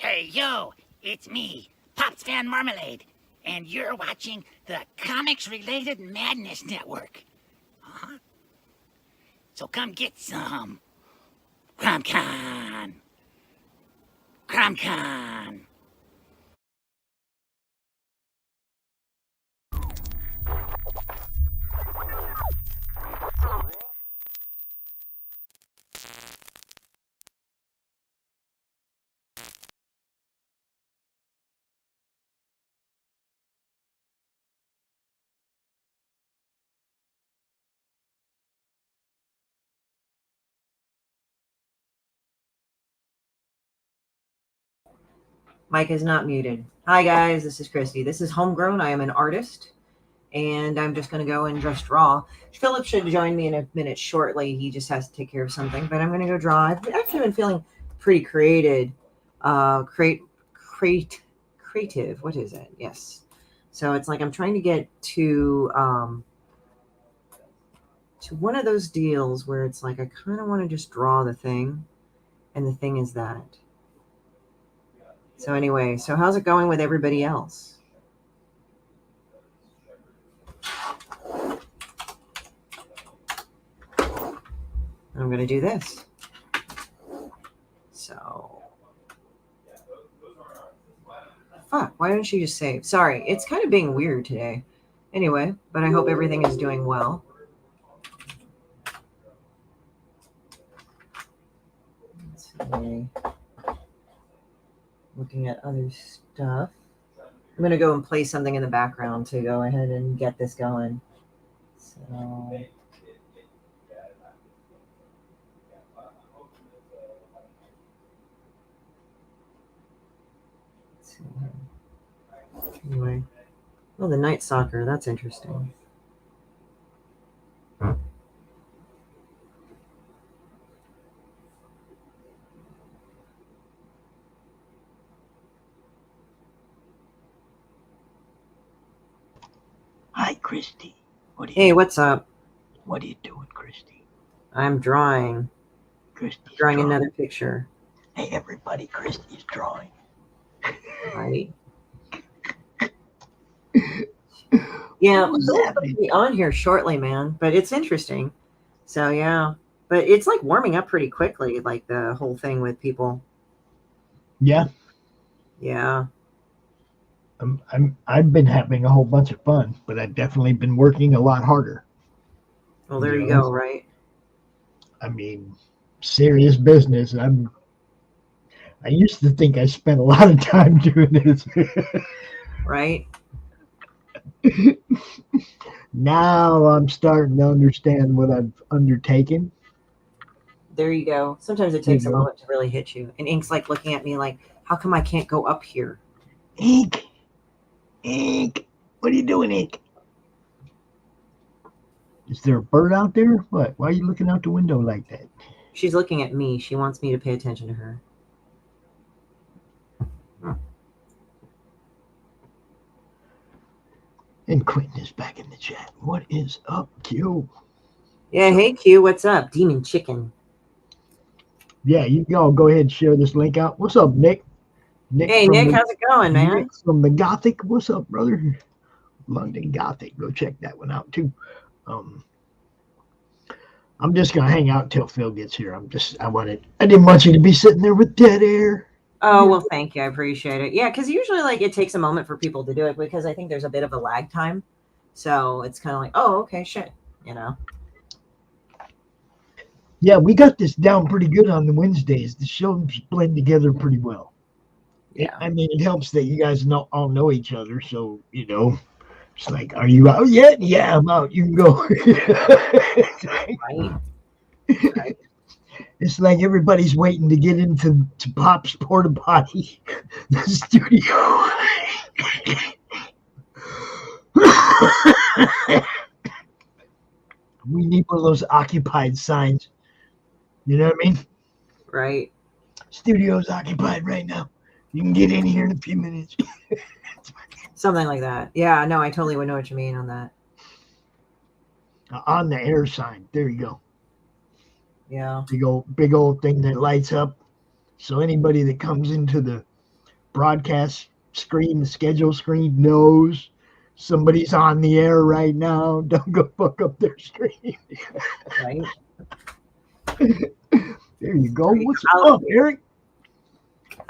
Hey, yo, it's me, Pops Van Marmalade, and you're watching the Comics-Related Madness Network. Uh-huh. So come get some. CromCon. CromCon. Mic is not muted. Hi guys, this is Christy. This is Homegrown. I am an artist, and I'm just going to go and just draw. Philip should join me in a minute shortly. He just has to take care of something, but I'm going to go draw. I've actually been feeling pretty creative. Creative. What is it? Yes. So it's like I'm trying to get to one of those deals where it's like I kind of want to just draw the thing, and the thing is that. So anyway, so how's it going with everybody else? I'm going to do this. So, fuck, why didn't she just save? Sorry, it's kind of being weird today. Anyway, but I hope everything is doing well. Let's see. Looking at other stuff. I'm going to go and play something in the background to go ahead and get this going. So... Anyway, oh, the night soccer, that's interesting. Hi, Christy. Hey, what's up? What are you doing, Christy? I'm drawing. Christy's drawing another picture. Hey, everybody, Christy's drawing. Right. Yeah, it's supposed to be on here shortly, man, but it's interesting. So yeah, but it's like warming up pretty quickly, like the whole thing with people. Yeah. Yeah. I've been having a whole bunch of fun, but I've definitely been working a lot harder. Well, there you go, right? I mean, serious business. I used to think I spent a lot of time doing this. Right. Now I'm starting to understand what I've undertaken. There you go. Sometimes it takes a moment to really hit you. And Ink's like looking at me like, how come I can't go up here? Ink. What are you doing, Ink? Is there a bird out there? What? Why are you looking out the window like that? She's looking at me. She wants me to pay attention to her. And Quentin is back in the chat. What is up, Q? Yeah, hey Q, what's up? Demon Chicken. Yeah, you all go ahead and share this link out. What's up, Nick? Hey, Nick, how's it going, man? Nick from the Gothic. What's up, brother? London Gothic. Go check that one out, too. I'm just going to hang out until Phil gets here. I didn't want you to be sitting there with dead air. Oh, well, thank you. I appreciate it. Yeah, because usually, like, it takes a moment for people to do it because I think there's a bit of a lag time. So it's kind of like, oh, okay, shit, you know? Yeah, we got this down pretty good on the Wednesdays. The shows blend together pretty well. Yeah. I mean, it helps that you guys all know each other. So, it's like, are you out yet? Yeah, I'm out. You can go. Right. It's like everybody's waiting to get into Pop's porta potty, the studio. We need one of those occupied signs. You know what I mean? Right. Studio's occupied right now. You can get in here in a few minutes. Something like that. Yeah, no, I totally would know what you mean on that. On the air sign. There you go. Yeah. Big old thing that lights up. So anybody that comes into the broadcast screen, the schedule screen knows somebody's on the air right now. Don't go fuck up their screen. Right? There you go. What's I'll- up, Eric?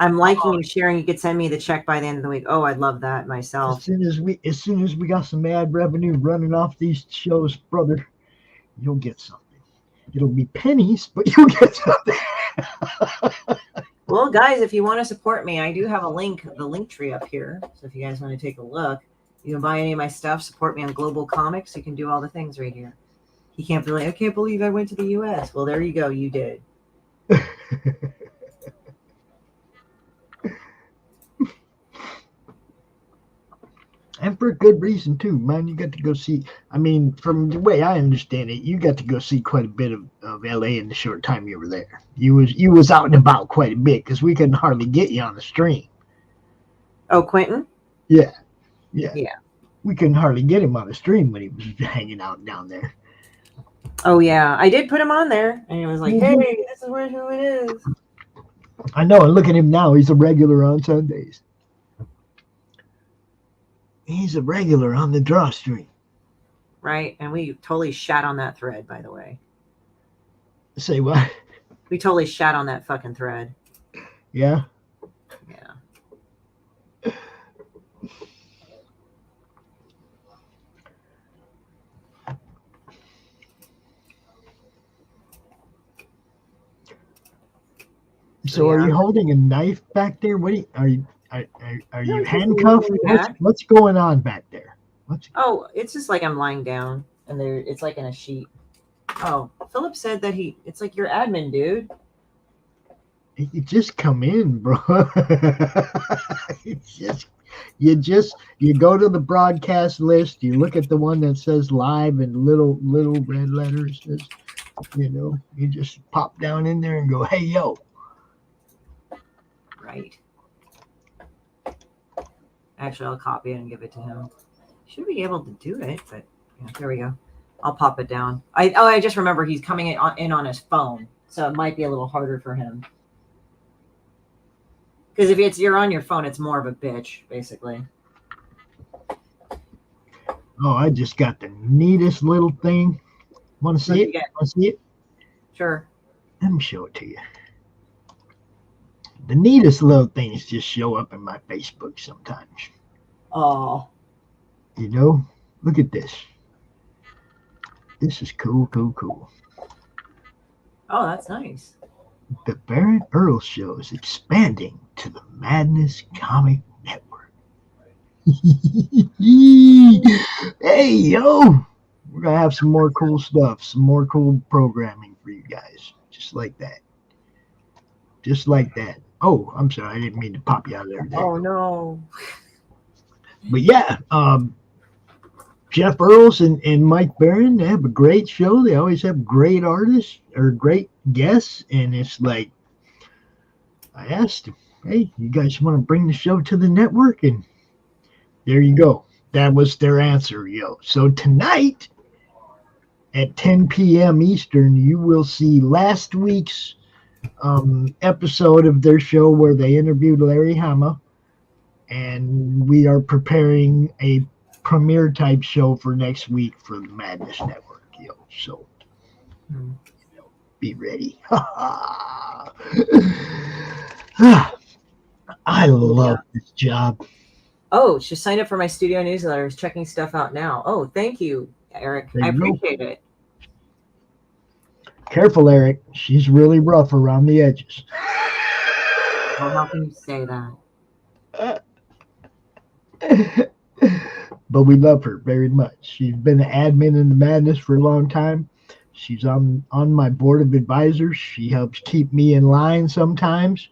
I'm liking and sharing. You could send me the check by the end of the week. Oh, I'd love that myself. As soon as we got some ad revenue running off these shows, brother, you'll get something. It'll be pennies, but you'll get something. Well, guys, if you want to support me, I do have a link, the link tree up here. So if you guys want to take a look, you can buy any of my stuff, support me on Global Comics. You can do all the things right here. You can't be like, I can't believe I went to the U.S. Well, there you go. You did. And for a good reason too, man. You got to go see. I mean, from the way I understand it, you got to go see quite a bit of LA in the short time you were there. You was out and about quite a bit because we couldn't hardly get you on the stream. Oh, Quentin? Yeah. We couldn't hardly get him on the stream when he was hanging out down there. Oh, yeah. I did put him on there. And he was like, hey, this is who it is. I know. And look at him now. He's a regular on Sundays. He's a regular on the draw stream. Right. And we totally shat on that thread, by the way. Say what? We totally shat on that fucking thread. Yeah. Yeah. So are you holding a knife back there? What are you handcuffed? What's going on back there? Oh, it's just like I'm lying down and it's like in a sheet. Oh, Philip said that it's like your admin, dude. You just come in, bro. You go to the broadcast list, you look at the one that says live in little red letters, you just pop down in there and go, hey yo. Right. Actually, I'll copy it and give it to him. Should be able to do it, but yeah, there we go. I'll pop it down. I just remember he's coming in on his phone, so it might be a little harder for him. Because if you're on your phone, it's more of a bitch, basically. Oh, I just got the neatest little thing. Want to see it? Want to see it? Sure. Let me show it to you. The neatest little things just show up in my Facebook sometimes. Oh. Look at this. This is cool. Oh, that's nice. The Baron Earl Show is expanding to the Madness Comic Network. Hey, yo! We're going to have some more cool stuff, some more cool programming for you guys. Just like that. Oh, I'm sorry. I didn't mean to pop you out of there. Oh, no. But yeah, Jeff Earls and Mike Barron, they have a great show. They always have great artists or great guests. And it's like, I asked them, hey, you guys want to bring the show to the network? And there you go. That was their answer, yo. So tonight at 10 p.m. Eastern, you will see last week's episode of their show where they interviewed Larry Hama. And we are preparing a premiere type show for next week for the Madness Network, yo. So be ready. I love this job. Oh, she signed up for my studio newsletter. Is checking stuff out now. Oh, thank you, Eric. I appreciate it. Careful, Eric. She's really rough around the edges. Well, how can you say that? But we love her very much. She's been an admin in the Madness for a long time. She's on my board of advisors. She helps keep me in line sometimes.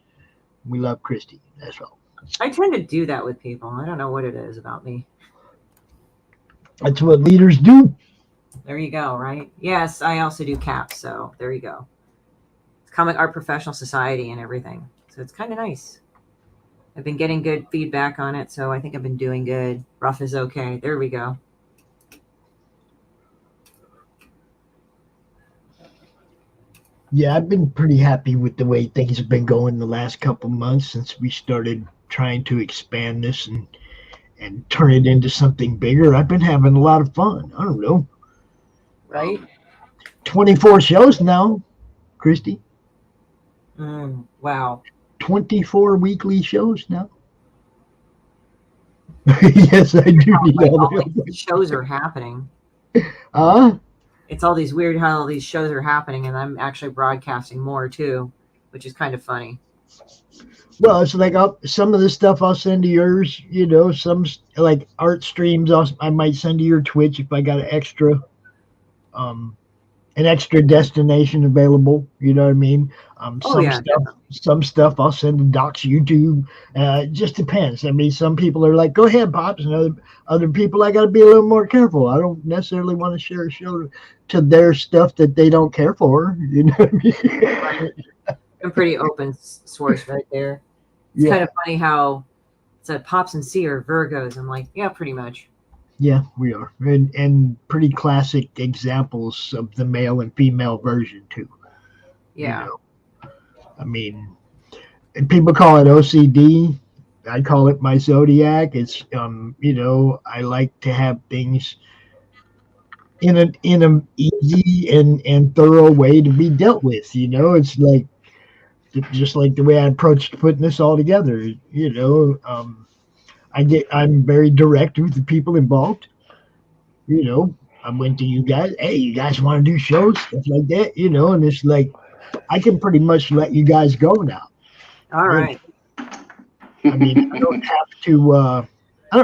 We love Christie. That's all. I tend to do that with people. I don't know what it is about me. That's what leaders do. There you go, right? Yes, I also do CAPS, so there you go. It's Comic Art Professional Society and everything. So it's kind of nice. I've been getting good feedback on it, so I think I've been doing good. Rough is okay. There we go. Yeah, I've been pretty happy with the way things have been going the last couple months since we started trying to expand this and turn it into something bigger. I've been having a lot of fun. I don't know. Right? 24 shows now, Christy. Wow. 24 weekly shows now. Yes, I do need Like, all all the these shows are happening. It's all these weird how all these shows are happening, and I'm actually broadcasting more too, which is kind of funny. Well, it's like some of the stuff I'll send to yours, some like art streams I might send to your Twitch if I got an extra destination available. You know what I mean? Some stuff I'll send to Doc's YouTube. It just depends. I mean, some people are like, "Go ahead, Pops," and other people I got to be a little more careful. I don't necessarily want to share a show to their stuff that they don't care for. You know what I mean? I'm pretty open source right there. It's kind of funny how it said Pops and C are Virgos. I'm like, yeah, pretty much. Yeah, we are. And pretty classic examples of the male and female version, too. Yeah. I mean, people call it OCD. I call it my zodiac. It's, I like to have things in an easy and thorough way to be dealt with. It's like, just like the way I approached putting this all together, I'm very direct with the people involved. I went to you guys. Hey, you guys want to do shows, stuff like that, and it's like I can pretty much let you guys go now. All right. I mean, I don't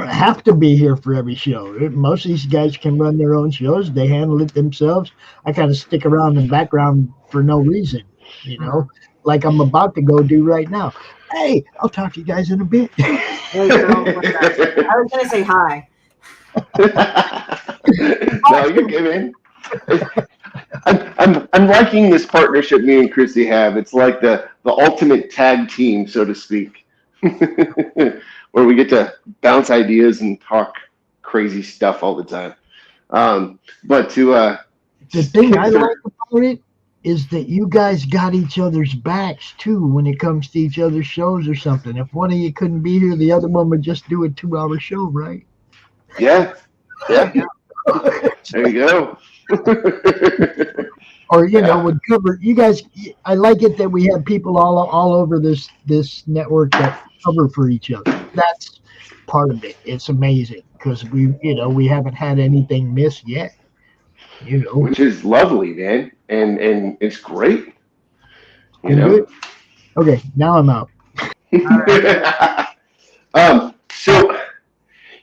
have to be here for every show. Most of these guys can run their own shows. They handle it themselves. I kind of stick around in the background for no reason, like I'm about to go do right now. Hey, I'll talk to you guys in a bit. I was going to say hi. No, you're good, man. I'm liking this partnership me and Christy have. It's like the ultimate tag team, so to speak, where we get to bounce ideas and talk crazy stuff all the time. But the thing I like about it is that you guys got each other's backs too when it comes to each other's shows or something. If one of you couldn't be here, the other one would just do a 2-hour show, right? Yeah. There you go. Or would cover you guys. I like it that we have people all over this network that cover for each other. That's part of it. It's amazing because we haven't had anything miss yet. Which is lovely, man, and it's great. Okay, now I'm out. So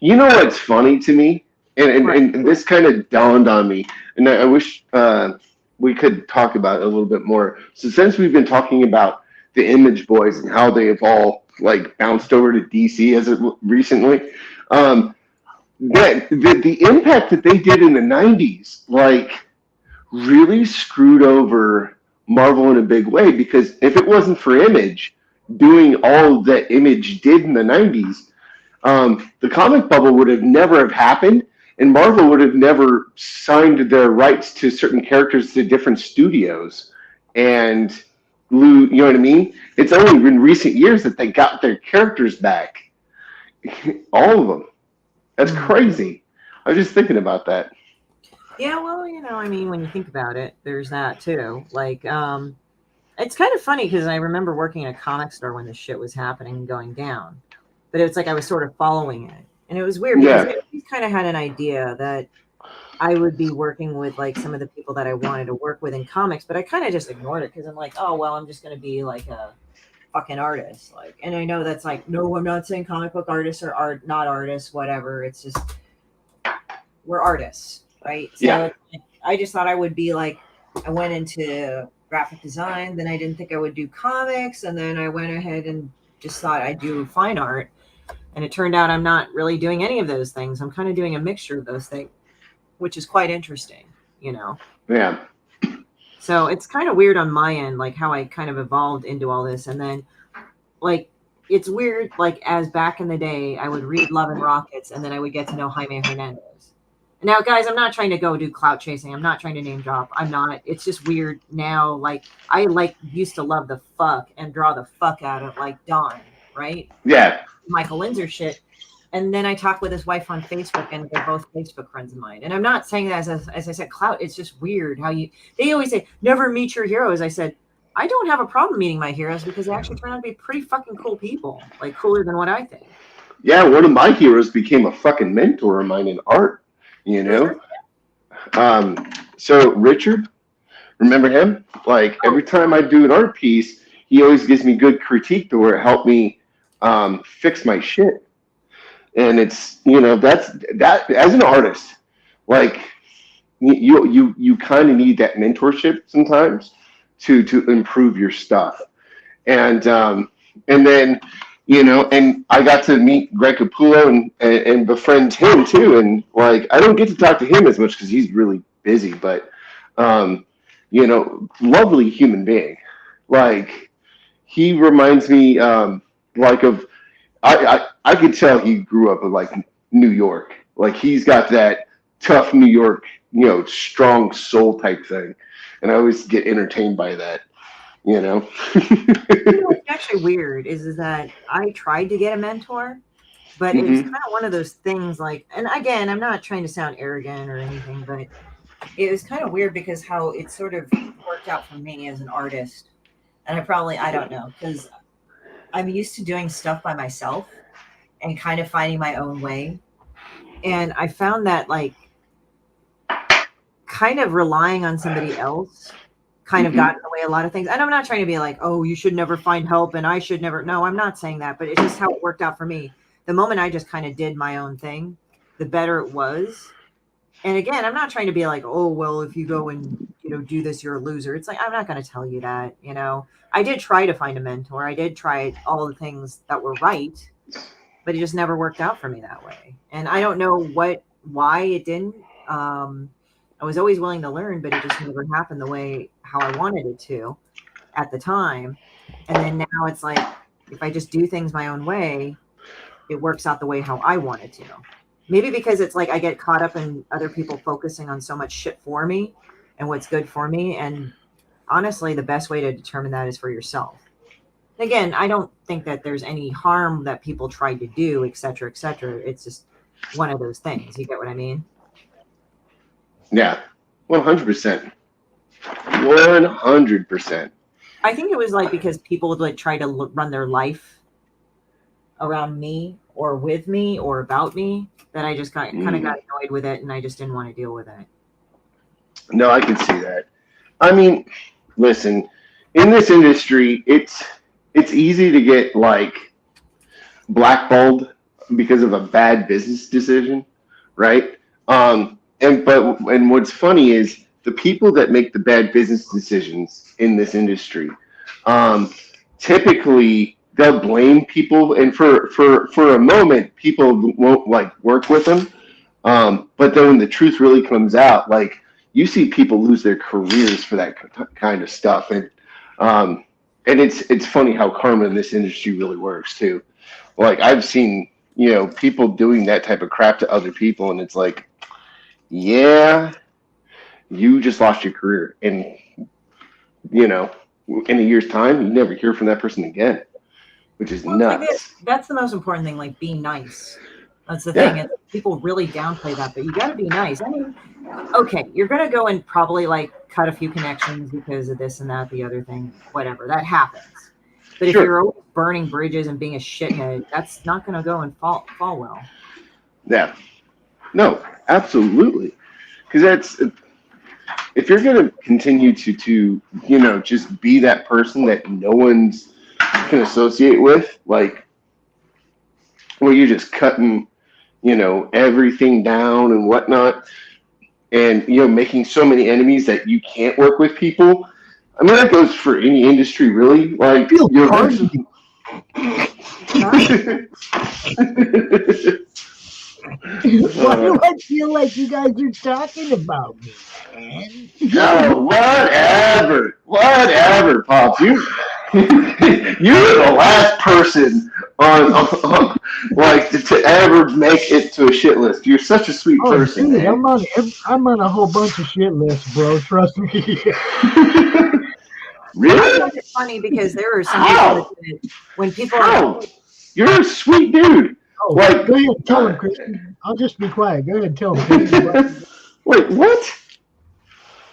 what's funny to me, and this kind of dawned on me, and I wish we could talk about it a little bit more. So since we've been talking about the Image Boys and how they have all like bounced over to DC as of recently, that the impact that they did in the 90s, like, really screwed over Marvel in a big way, because if it wasn't for Image doing all that Image did in the 90s, the comic bubble would have never have happened, and Marvel would have never signed their rights to certain characters to different studios. And, you know what I mean? It's only in recent years that they got their characters back. All of them. That's crazy. I was just thinking about that. Yeah, well, I mean, when you think about it, there's that too. Like, it's kind of funny because I remember working at a comic store when this shit was happening and going down. But it's like I was sort of following it. And it was weird because I kind of had an idea that I would be working with like some of the people that I wanted to work with in comics, but I kind of just ignored it because I'm like, oh, well, I'm just going to be like a fucking artist. Like, and I know that's like, no, I'm not saying comic book artists are not artists, whatever. It's just, we're artists, right? So I just thought I would be like, I went into graphic design, then I didn't think I would do comics, and then I went ahead and just thought I'd do fine art. And it turned out I'm not really doing any of those things. I'm kind of doing a mixture of those things, which is quite interesting, Yeah. So it's kind of weird on my end, like how I kind of evolved into all this. And then, like, it's weird, like, as back in the day, I would read Love and Rockets, and then I would get to know Jaime Hernandez. Now, guys, I'm not trying to go do clout chasing. I'm not trying to name drop. I'm not. It's just weird now. Like, I, used to love the fuck and draw the fuck out of, like, Dawn. right? Yeah. Michael Linzer shit. And then I talked with his wife on Facebook, and they're both Facebook friends of mine. And I'm not saying that as I said, clout. It's just weird how they always say, never meet your heroes. I said, I don't have a problem meeting my heroes because they actually turn out to be pretty fucking cool people, like cooler than what I think. Yeah, one of my heroes became a fucking mentor of mine in art, you know? So Richard, remember him? Like every time I do an art piece, he always gives me good critique to where it helped me fix my shit. And it's, you know, that as an artist, like you kind of need that mentorship sometimes to improve your stuff. And then, you know, and I got to meet Greg Capullo and befriend him too. And like, I don't get to talk to him as much because he's really busy, but you know, lovely human being. Like, he reminds me like of I could tell he grew up in like New York. Like, he's got that tough New York, you know, strong soul type thing, and I always get entertained by that. You know. You know, what's actually weird is that I tried to get a mentor, but it was kind of one of those things. Like, and again, I'm not trying to sound arrogant or anything, but it was kind of weird because how it sort of worked out for me as an artist. And I don't know, because I'm used to doing stuff by myself and kind of finding my own way. And I found that like kind of relying on somebody else kind of got in the way of a lot of things. And I'm not trying to be like, oh, you should never find help and I should never. No, I'm not saying that, but it's just how it worked out for me. The moment I just kind of did my own thing, the better it was. And again, I'm not trying to be like, oh, well, if you go and, you know, do this, you're a loser. It's like, I'm not going to tell you that, you know. I did try to find a mentor. I did try all the things that were right, but it just never worked out for me that way. And I don't know why it didn't. I was always willing to learn, but it just never happened the way how I wanted it to at the time. And then now it's like, if I just do things my own way, it works out the way how I want it to. Maybe because it's like I get caught up in other people focusing on so much shit for me and what's good for me. And honestly, the best way to determine that is for yourself. Again, I don't think that there's any harm that people tried to do, et cetera, et cetera. It's just one of those things. You get what I mean? Yeah, 100%. 100%. I think it was like because people would like try to run their life around me or with me or about me that I just kind of got annoyed with it and I just didn't want to deal with it. No, I can see that. I mean, listen, in this industry, it's easy to get like blackballed because of a bad business decision, right? And what's funny is the people that make the bad business decisions in this industry, typically they'll blame people, and for a moment, people won't like work with them. But then when the truth really comes out, like you see people lose their careers for that kind of stuff, and it's funny how karma in this industry really works too. Like I've seen, you know, people doing that type of crap to other people, and it's like, yeah, you just lost your career, and you know, in a year's time, you never hear from that person again, which is nuts. That's the most important thing. Like, be nice. That's the thing. And people really downplay that, but you got to be nice. I mean, okay, you're gonna go and probably like cut a few connections because of this and that, the other thing, whatever. That happens. But if you're always burning bridges and being a shithead, that's not gonna go and fall well. Yeah. No, absolutely. Because that's, if you're going to continue to, you know, just be that person that no one's can associate with, like, well, you're just cutting, you know, everything down and whatnot, and, you know, making so many enemies that you can't work with people. I mean, that goes for any industry, really. Like, you're Why do I feel like you guys are talking about me, man? No, whatever, Pops. You're the last person on like to ever make it to a shit list. You're such a sweet person. Dude, I'm on a whole bunch of shit lists, bro. Trust me. Really? It's funny because there are some people that when people You're a sweet dude. Oh, Like, go ahead, tell him, Christy. I'll just be quiet. Go ahead, tell him. Wait, what?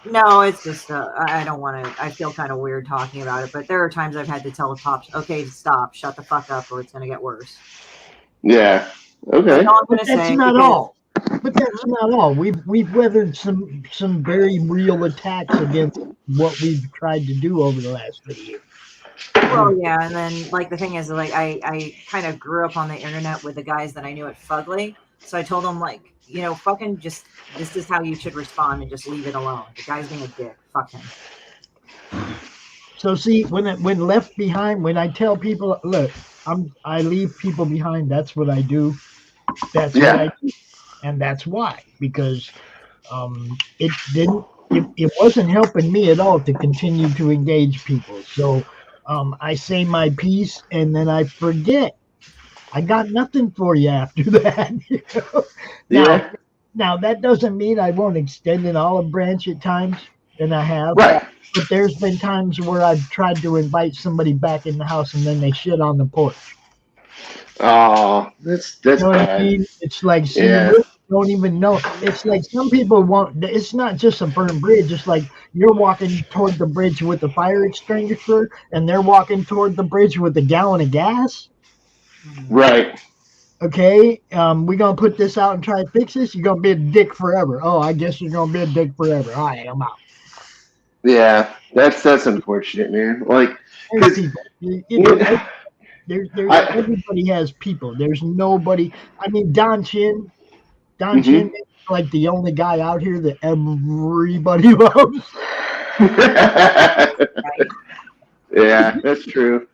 No, it's just I don't want to. I feel kind of weird talking about it, but there are times I've had to tell the pops, "Okay, stop, shut the fuck up, or it's gonna get worse." Yeah. Okay. That's all I'm But gonna that's say. not because- all. But that's not all. We've weathered some very real attacks against what we've tried to do over the last 3 years. Well, yeah, and then like the thing is, like I kind of grew up on the internet with the guys that I knew at Fugly, so I told them like, fucking just this is how you should respond and just leave it alone. The guy's being a dick. Fuck him. So see, when left behind, when I tell people, look, I leave people behind. That's what I do. That's what I do, and that's why, because it wasn't helping me at all to continue to engage people. So I say my piece and then I forget. I got nothing for you after that. Now that doesn't mean I won't extend an olive branch at times, and I have. Right. But there's been times where I've tried to invite somebody back in the house and then they shit on the porch. Oh, that's You know what bad. I mean? It's like, see, Yeah. you don't even know. It's like some people won't. It's not just a burned bridge. It's like you're walking toward the bridge with a fire extinguisher, and they're walking toward the bridge with a gallon of gas. Right. Okay, we're gonna put this out and try to fix this. You're gonna be a dick forever. Oh, I guess you're gonna be a dick forever. All right, I'm out. Yeah, that's unfortunate, man. Like, There's 'cause- people. Everybody has people. There's nobody. I mean, Don Chin is like the only guy out here that everybody loves. Yeah, that's true.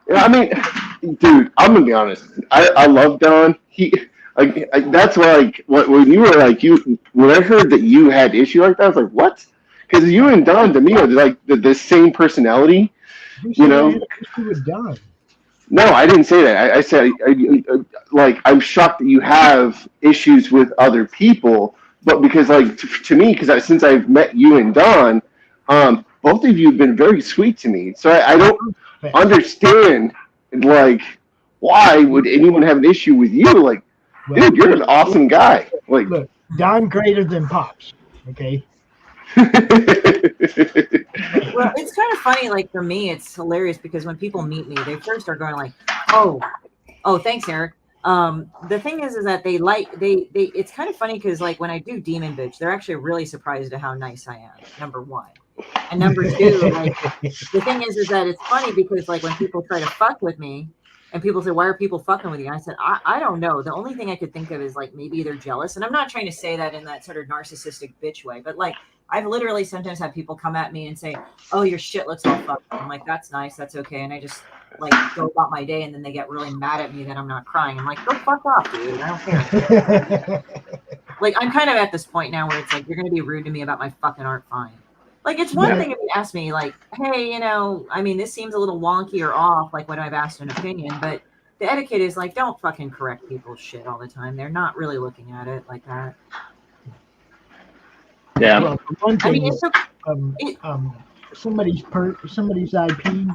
Yeah, I mean, dude, I'm gonna be honest. I love Don. That's why, like, when you were like when I heard that you had issue like that, I was like, what? Because you and Don, to me, are like the same personality. You know. I had an issue with Don. No, I didn't say that. I said, like, I'm shocked that you have issues with other people, but because, like, to me, because since I've met you and Don, both of you have been very sweet to me. So I don't understand, like, why would anyone have an issue with you? Like, dude, you're an awesome guy. Like, look, Don greater than Pops. Okay. Well, it's kind of funny. Like for me, it's hilarious because when people meet me, they first are going like, "Oh, thanks, Eric." The thing is that they it's kind of funny because like when I do Demon Bitch, they're actually really surprised at how nice I am. Number one, and number two, like the thing is that it's funny because like when people try to fuck with me, and people say, "Why are people fucking with you?" I said, I don't know. The only thing I could think of is like maybe they're jealous, and I'm not trying to say that in that sort of narcissistic bitch way, but like. I've literally sometimes had people come at me and say, "Oh, your shit looks all fucked up." I'm like, "That's nice, that's okay," and I just like go about my day, and then they get really mad at me that I'm not crying. I'm like, "Go fuck off, dude. I don't care." Like I'm kind of at this point now where it's like you're gonna be rude to me about my fucking art, fine. Like it's one thing if you ask me, like, "Hey, I mean, this seems a little wonky or off," like when I've asked an opinion, but the etiquette is like, don't fucking correct people's shit all the time. They're not really looking at it like that. Yeah. Well, for one thing, I mean, somebody's IP,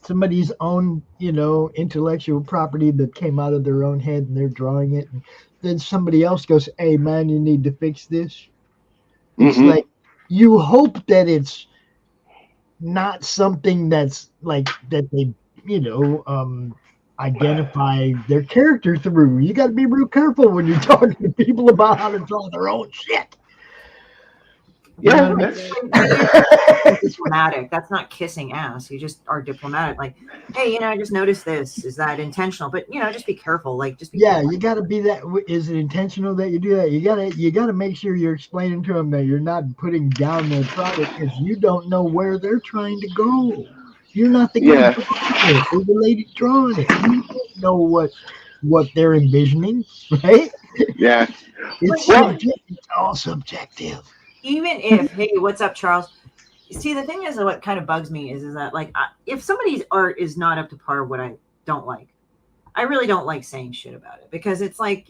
somebody's own, intellectual property that came out of their own head and they're drawing it. And then somebody else goes, "Hey, man, you need to fix this." It's like you hope that it's not something that's like that they, identify their character through. You got to be real careful when you're talking to people about how to draw their own shit. Yeah, that's diplomatic. That's not kissing ass. You just are diplomatic. Like, hey, I just noticed this. Is that intentional? But just be careful. Like, just be careful. You got to be that. Is it intentional that you do that? You got to make sure you're explaining to them that you're not putting down their product because you don't know where they're trying to go. You're not the guy drawing it or the lady drawing it. You don't know what they're envisioning, right? Yeah, it's all subjective. Even if, hey, what's up, Charles? See, the thing is, what kind of bugs me is that, like, if somebody's art is not up to par, what I don't like, I really don't like saying shit about it because it's like,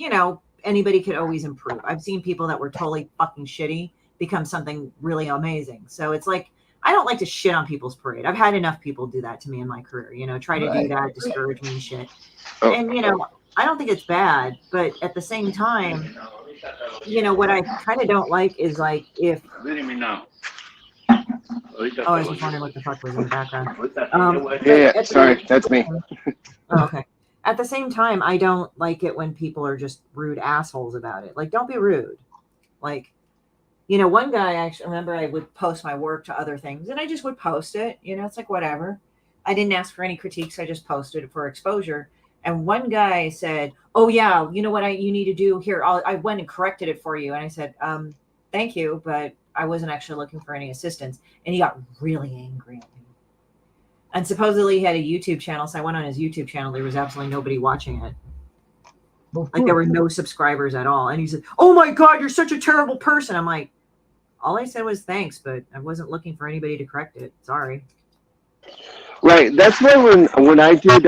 anybody could always improve. I've seen people that were totally fucking shitty become something really amazing. So it's like, I don't like to shit on people's parade. I've had enough people do that to me in my career, try to do that, discourage me and shit. Oh. And, I don't think it's bad, but at the same time, what I kind of don't like is like if. Oh, I was just wondering what the fuck was in the background. Yeah, sorry, that's me. Oh, okay. At the same time, I don't like it when people are just rude assholes about it. Like, don't be rude. Like, one guy, I actually remember I would post my work to other things and I just would post it. It's like, whatever. I didn't ask for any critiques. I just posted it for exposure. And one guy said, "Oh yeah, you know what you need to do here. I went and corrected it for you." And I said, "Thank you, but I wasn't actually looking for any assistance." And he got really angry at me. And supposedly he had a YouTube channel. So I went on his YouTube channel. There was absolutely nobody watching it. Like there were no subscribers at all. And he said, "Oh my God, you're such a terrible person." I'm like, all I said was thanks, but I wasn't looking for anybody to correct it. Sorry. Right. That's why when I did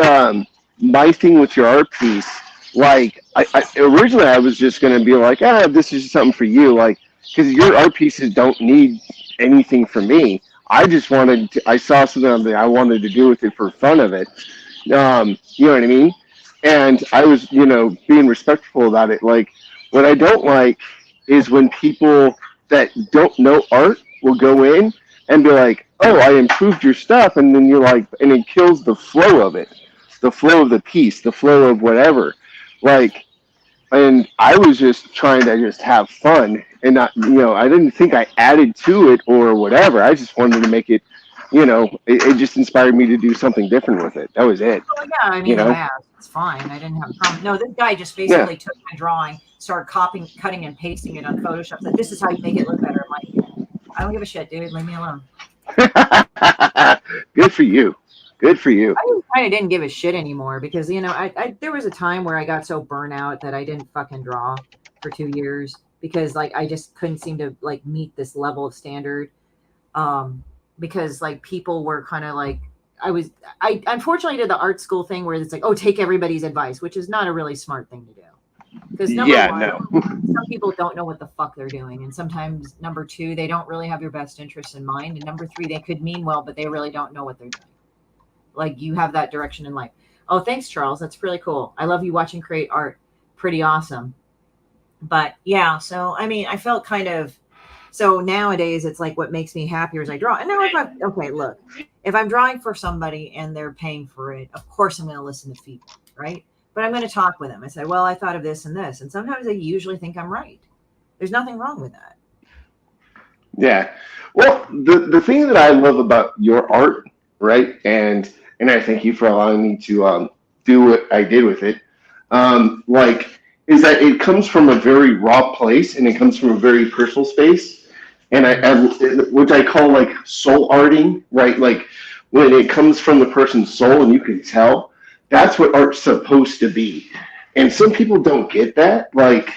my thing with your art piece, like I originally I was just gonna be like, this is something for you, like because your art pieces don't need anything from me. I just I saw something that I wanted to do with it for fun of it. You know what I mean? And I was, being respectful about it. Like, what I don't like is when people that don't know art will go in and be like, "Oh, I improved your stuff," and then you're like, and it kills the flow of it, the flow of the piece, the flow of whatever. Like, and I was just trying to just have fun and not, I didn't think I added to it or whatever. I just wanted to make it, it just inspired me to do something different with it. That was it. Well, yeah, I mean, it's fine. I didn't have a problem. No, this guy just basically took my drawing, started cutting and pasting it on Photoshop. Said, "This is how you make it look better." I'm like, I don't give a shit, dude. Leave me alone. Good for you. Good for you. I kind of didn't give a shit anymore because, I there was a time where I got so burnt out that I didn't fucking draw for 2 years because, like, I just couldn't seem to, like, meet this level of standard. Because, like, people were kind of like, I unfortunately did the art school thing where it's like, oh, take everybody's advice, which is not a really smart thing to do. Because number one, some people don't know what the fuck they're doing. And sometimes, number two, they don't really have your best interests in mind. And number three, they could mean well, but they really don't know what they're doing. Like, you have that direction in life. Oh, thanks, Charles. That's really cool. I love you watching create art. Pretty awesome. But yeah, so, I mean, I felt kind of, so nowadays it's like what makes me happier is I draw. And now if I'm drawing for somebody and they're paying for it, of course I'm going to listen to feedback, right? But I'm going to talk with them. I say, well, I thought of this and this. And sometimes they usually think I'm right. There's nothing wrong with that. Yeah. Well, the thing that I love about your art, right, and I thank you for allowing me to do what I did with it, is that it comes from a very raw place and it comes from a very personal space, and which I call like soul arting, right? Like when it comes from the person's soul and you can tell, that's what art's supposed to be. And some people don't get that, like,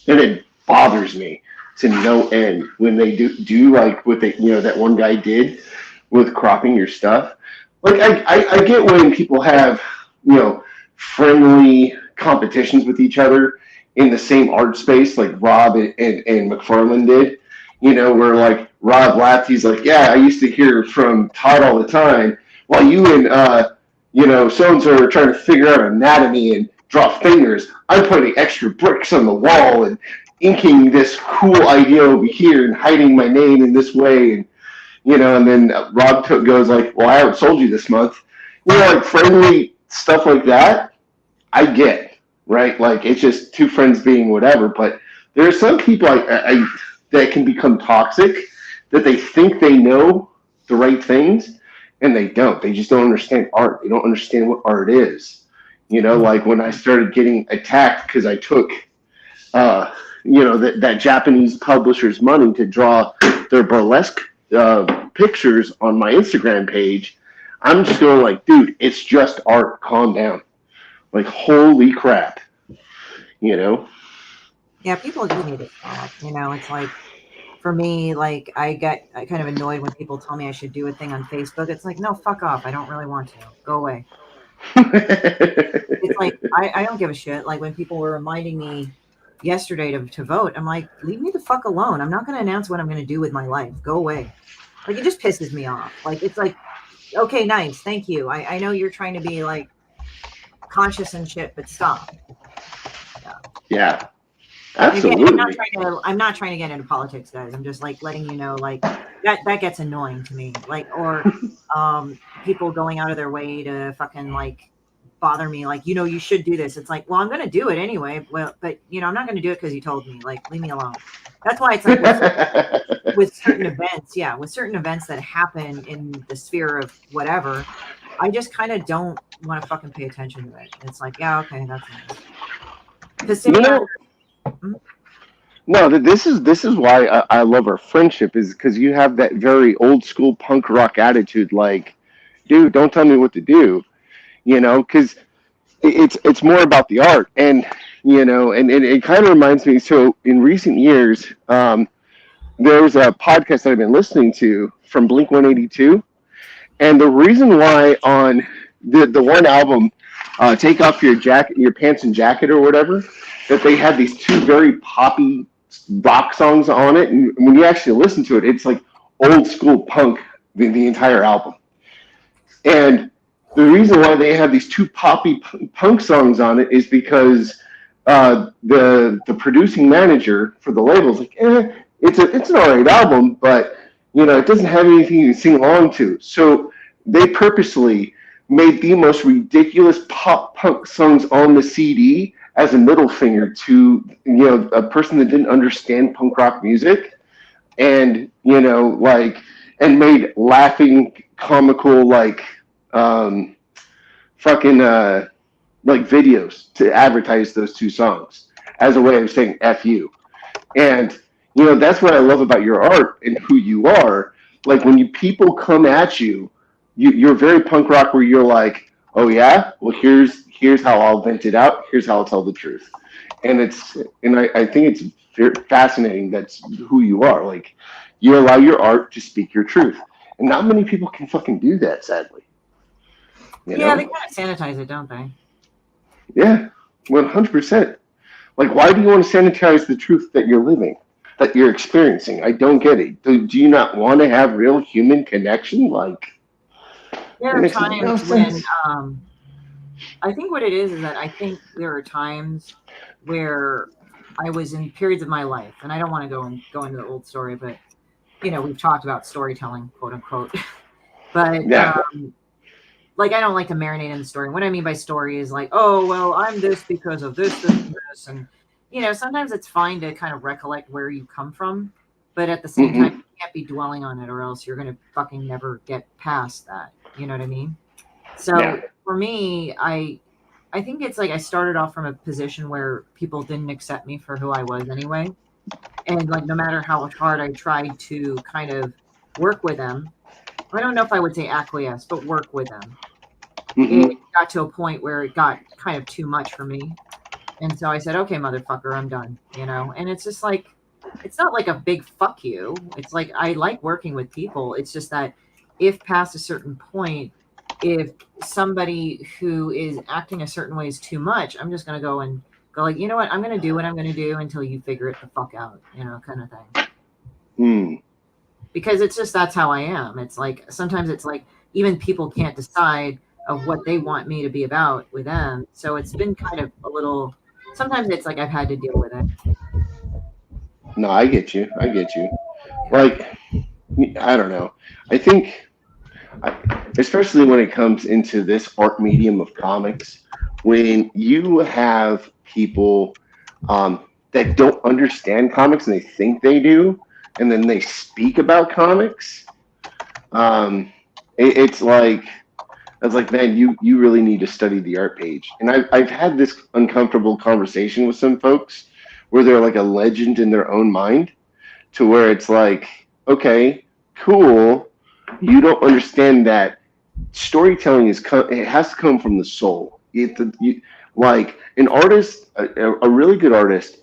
and it bothers me to no end when they do like what they, that one guy did with cropping your stuff. Like I get when people have, friendly competitions with each other in the same art space, like Rob and McFarlane did, where like Rob laughed. He's like, "Yeah, I used to hear from Todd all the time while you and, so-and-so are trying to figure out anatomy and draw fingers. I'm putting extra bricks on the wall and inking this cool idea over here and hiding my name in this way." And, and then Rob goes like, "Well, I outsold you this month." Like friendly stuff like that, I get, right? Like it's just two friends being whatever. But there are some people that can become toxic, that they think they know the right things, and they don't. They just don't understand art. They don't understand what art is. Like when I started getting attacked because I took, that Japanese publisher's money to draw their burlesque pictures on my Instagram page, I'm just going like, dude, it's just art. Calm down. Like, holy crap. Yeah, people do need to stop. It's like, for me, like, I kind of annoyed when people tell me I should do a thing on Facebook. It's like, no, fuck off. I don't really want to. Go away. It's like, I don't give a shit. Like, when people were reminding me yesterday to vote, I'm like, leave me the fuck alone. I'm not going to announce what I'm going to do with my life. Go away. Like, it just pisses me off. Like, it's like, okay, nice, thank you. I know you're trying to be like conscious and shit, but stop. Yeah, And again, absolutely. I'm not trying to get into politics, guys. I'm just like letting you know, like that gets annoying to me. Like, or people going out of their way to fucking like bother me. Like, you should do this. It's like, well, I'm gonna do it anyway. Well, but I'm not gonna do it because you told me. Like, leave me alone. That's why it's like with certain events, with certain events that happen in the sphere of whatever, I just kind of don't want to fucking pay attention to it. It's like, yeah, okay, that's nice. Because You know, no, this is why I love our friendship, is because you have that very old school punk rock attitude. Like, dude, don't tell me what to do. Because it's more about the art, and and it kind of reminds me. So in recent years, there's a podcast that I've been listening to from Blink 182, and the reason why on the one album, Take Off Your Jacket, Your Pants and Jacket, or whatever, that they had these two very poppy rock songs on it, and when you actually listen to it, it's like old school punk, the entire album. And the reason why they have these two poppy punk songs on it is because the producing manager for the label's like, it's an alright album, but it doesn't have anything to sing along to. So they purposely made the most ridiculous pop punk songs on the CD as a middle finger to a person that didn't understand punk rock music, and and made laughing comical fucking like videos to advertise those two songs as a way of saying F you. And that's what I love about your art and who you are. Like, when people come at you're very punk rock, where you're like, oh yeah, well here's how I'll vent it out. Here's how I'll tell the truth. And I think it's very fascinating. That's who you are. Like, you allow your art to speak your truth, and not many people can fucking do that, sadly. They kind of sanitize it, don't they? Yeah, 100%. Like, why do you want to sanitize the truth that you're living, that you're experiencing? I don't get it. Do you not want to have real human connection? Like, there are times when I think what it is that I think there are times where I was in periods of my life, and I don't want to go into the old story, but we've talked about storytelling, quote unquote. But like, I don't like to marinate in the story. What I mean by story is like, oh well, I'm this because of this, and sometimes it's fine to kind of recollect where you come from, but at the same time, you can't be dwelling on it, or else you're gonna fucking never get past that. You know what I mean? So for me, I think it's like I started off from a position where people didn't accept me for who I was anyway. And like, no matter how hard I tried to kind of work with them, I don't know if I would say acquiesce, but work with them. It got to a point where it got kind of too much for me. And so I said, okay, motherfucker, I'm done, And it's just like, it's not like a big fuck you. It's like, I like working with people. It's just that if past a certain point, if somebody who is acting a certain way is too much, I'm just going to go like, you know what? I'm going to do what I'm going to do until you figure it the fuck out, kind of thing. Because it's just, that's how I am. It's like, sometimes it's like, even people can't decide of what they want me to be about with them. So it's been kind of a little, sometimes it's like I've had to deal with it. No, I get you. Like, I don't know. I think, especially when it comes into this art medium of comics, when you have people that don't understand comics and they think they do, and then they speak about comics, it's like, man, you really need to study the art page. And I've had this uncomfortable conversation with some folks where they're like a legend in their own mind, to where it's like, okay, cool, you don't understand that storytelling it has to come from the soul. Like, an artist, a really good artist,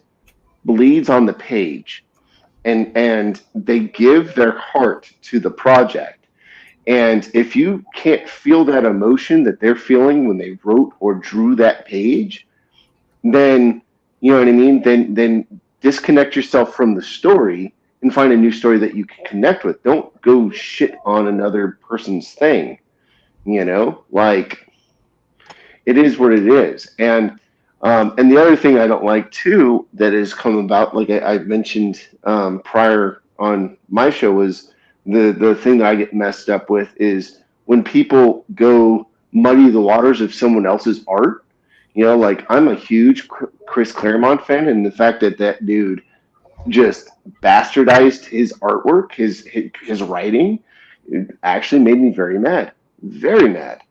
bleeds on the page, and they give their heart to the project. And if you can't feel that emotion that they're feeling when they wrote or drew that page, then, you know what I mean? Then disconnect yourself from the story and find a new story that you can connect with. Don't go shit on another person's thing. You know, like it is what it is. And the other thing I don't like too that has come about, like I mentioned prior on my show, was the thing that I get messed up with is when people go muddy the waters of someone else's art. You know, like I'm a huge Chris Claremont fan, and the fact that that dude just bastardized his artwork, his writing, it actually made me very mad, very mad.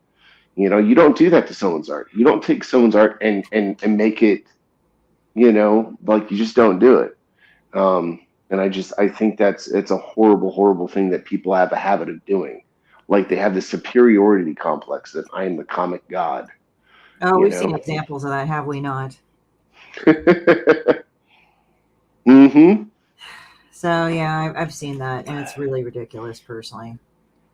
You know, you don't do that to someone's art. You don't take someone's art and make it, you know, like you just don't do it. And I think it's a horrible, horrible thing that people have a habit of doing. Like they have this superiority complex that I am the comic god. Oh, You we've know? seen examples of that, have we not? Mm-hmm. So yeah, I've seen that, and it's really ridiculous. Personally,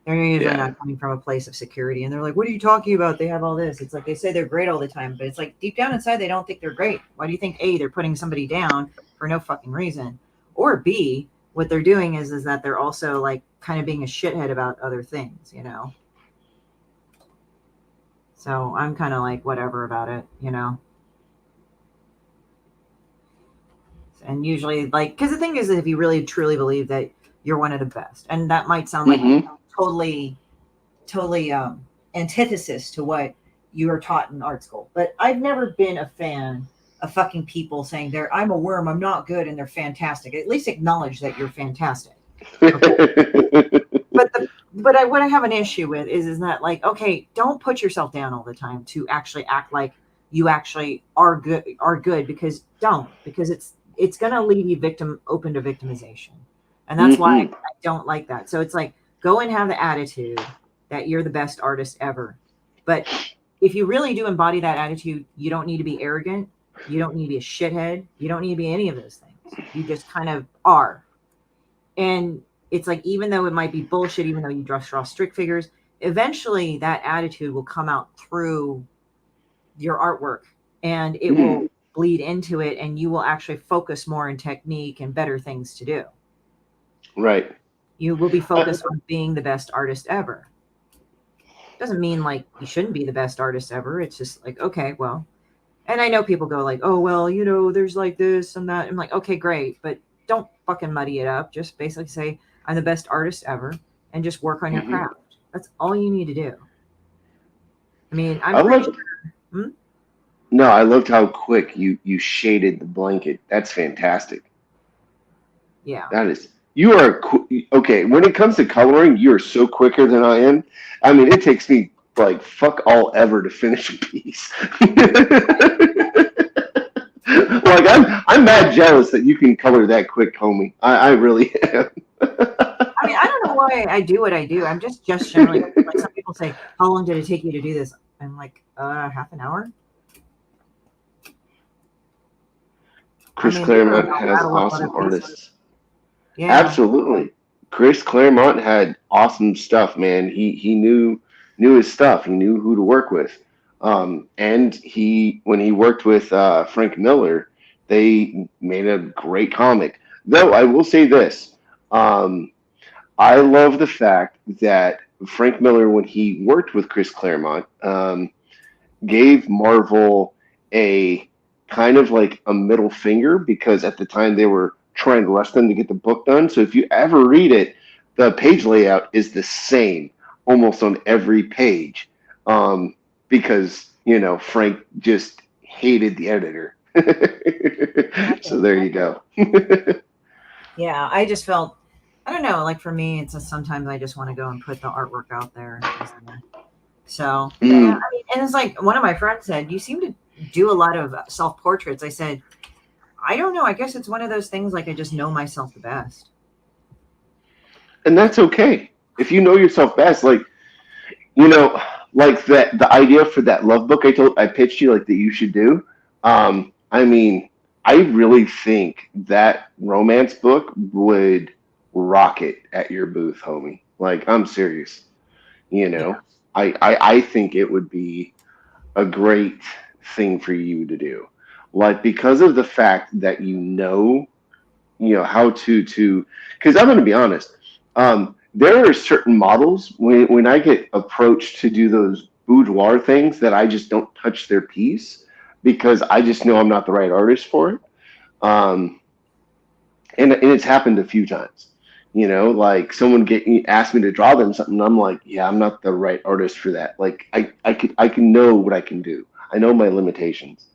they're usually Yeah. not coming from a place of security, and they're like, "What are you talking about? They have all this." It's like they say they're great all the time, but it's like deep down inside they don't think they're great. Why do you think A, they're putting somebody down for no fucking reason, or B, what they're doing is that they're also like kind of being a shithead about other things, you know? So I'm kind of like whatever about it, you know. And usually, like, because the thing is, if you really truly believe that you're one of the best, and that might sound like Mm-hmm. totally antithesis to what you were taught in art school, but I've never been a fan of fucking people saying I'm a worm, I'm not good, and they're fantastic. At least acknowledge that you're fantastic. Okay. What I have an issue with is that, like, okay, don't put yourself down all the time to actually act like you actually are good, because it's going to leave you open to victimization, and that's why Mm-hmm. I don't like that. So it's like, go and have the attitude that you're the best artist ever, but if you really do embody that attitude, you don't need to be arrogant, you don't need to be a shithead, you don't need to be any of those things. You just kind of are. And it's like, even though it might be bullshit, even though you draw stick figures, eventually that attitude will come out through your artwork, and it will bleed into it, and you will actually focus more in technique and better things to do. Right. You will be focused on being the best artist ever. Doesn't mean like you shouldn't be the best artist ever. It's just like, okay, well, and I know people go like, oh, well, you know, there's like this and that. I'm like, okay, great, but don't fucking muddy it up. Just basically say, I'm the best artist ever, and just work on your craft. That's all you need to do. I mean, I'm pretty sure. No, I loved how quick you shaded the blanket. That's fantastic. Yeah. That is, you are okay. When it comes to coloring, you are so quicker than I am. I mean, it takes me like fuck all ever to finish a piece. Like I'm mad jealous that you can color that quick, homie. I really am. I mean, I don't know why I do what I do. I'm just generally, like, some people say, how long did it take you to do this? I'm like, half an hour. Chris Claremont has awesome artists. Yeah. Absolutely. Chris Claremont had awesome stuff, man. He knew his stuff. He knew who to work with. And when he worked with Frank Miller, they made a great comic. Though I will say this, I love the fact that Frank Miller, when he worked with Chris Claremont, gave Marvel a kind of like a middle finger, because at the time they were trying to rush them to get the book done. So if you ever read it, the page layout is the same almost on every page, because, you know, Frank just hated the editor. So there you go. Yeah, I just felt, I don't know, like for me, it's just sometimes I just want to go and put the artwork out there. So, yeah, I mean, and it's like one of my friends said, you seem to do a lot of self-portraits. I said, I don't know. I guess it's one of those things, like I just know myself the best. And that's okay. If you know yourself best, like, you know, like the idea for that love book I pitched you, like, that you should do. I mean, I really think that romance book would rocket at your booth, homie. Like, I'm serious. You know, yeah. I think it would be a great thing for you to do. Like, because of the fact that you know how to, because I'm going to be honest. There are certain models when I get approached to do those boudoir things that I just don't touch their piece because I just know I'm not the right artist for it. Um, and it's happened a few times. Like someone asked me to draw them something, and I'm like, yeah, I'm not the right artist for that. Like I can know what I can do. I know my limitations.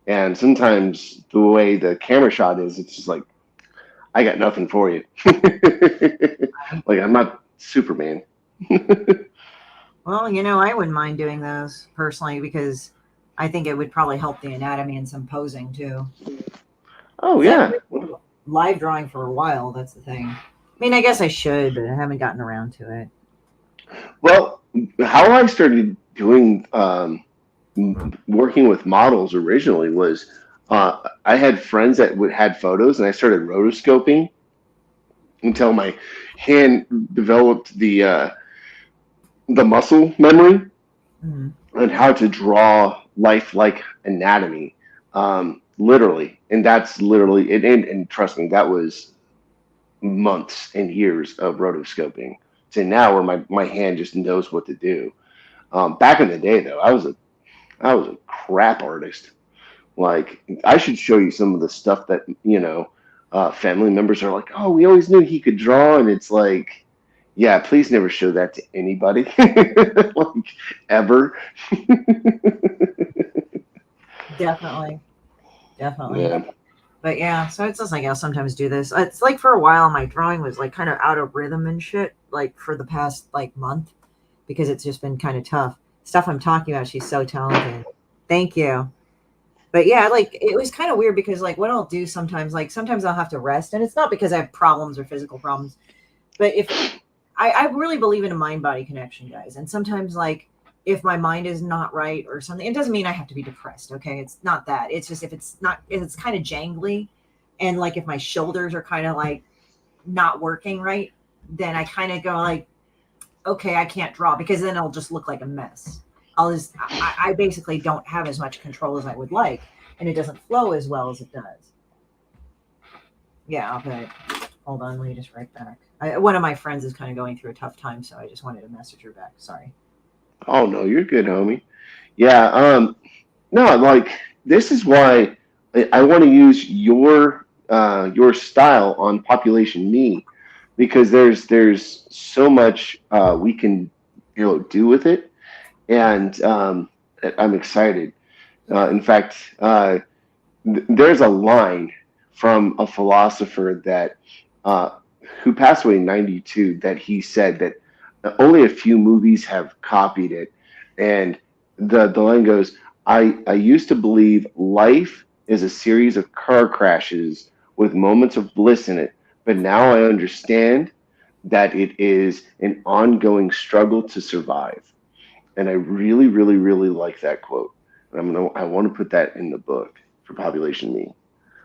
And sometimes the way the camera shot is, it's just like, I got nothing for you. Like I'm not Superman. Well, I wouldn't mind doing those personally because I think it would probably help the anatomy and some posing too. Oh So yeah. live drawing for a while. That's the thing. I mean, I guess I should, but I haven't gotten around to it. Well, how I started doing working with models originally was I had friends that had photos, and I started rotoscoping until my hand developed the muscle memory on how to draw lifelike anatomy, literally. And that's literally it. And trust me, that was months and years of rotoscoping to now where my hand just knows what to do. Back in the day, though, I was a crap artist. Like, I should show you some of the stuff that, family members are like, oh, we always knew he could draw. And it's like, yeah, please never show that to anybody, like, ever. Definitely. Yeah. But yeah, so it's just like I'll sometimes do this. It's like for a while my drawing was like kind of out of rhythm and shit, like for the past like month, because it's just been kind of tough. Stuff I'm talking about, she's so talented. Thank you. But yeah, like it was kind of weird because like what I'll do sometimes, like sometimes I'll have to rest, and it's not because I have problems or physical problems, but if I really believe in a mind-body connection, guys, and sometimes like if my mind is not right or something, it doesn't mean I have to be depressed. Okay. It's not that. It's just if it's kind of jangly, and like if my shoulders are kind of like not working right, then I kind of go like, okay, I can't draw, because then it'll just look like a mess. I basically don't have as much control as I would like, and it doesn't flow as well as it does. Yeah, but hold on, let me just write back. One of my friends is kind of going through a tough time, so I just wanted to message her back. Sorry. Oh no, you're good, homie. Yeah. No, like this is why I want to use your style on Population Me, because there's so much we can do with it, and I'm excited. In fact, there's a line from a philosopher that who passed away in '92 that he said that only a few movies have copied it, and the line goes, I used to believe life is a series of car crashes with moments of bliss in it, but now I understand that it is an ongoing struggle to survive. And I really, really, really like that quote. And I want to put that in the book for Population Me.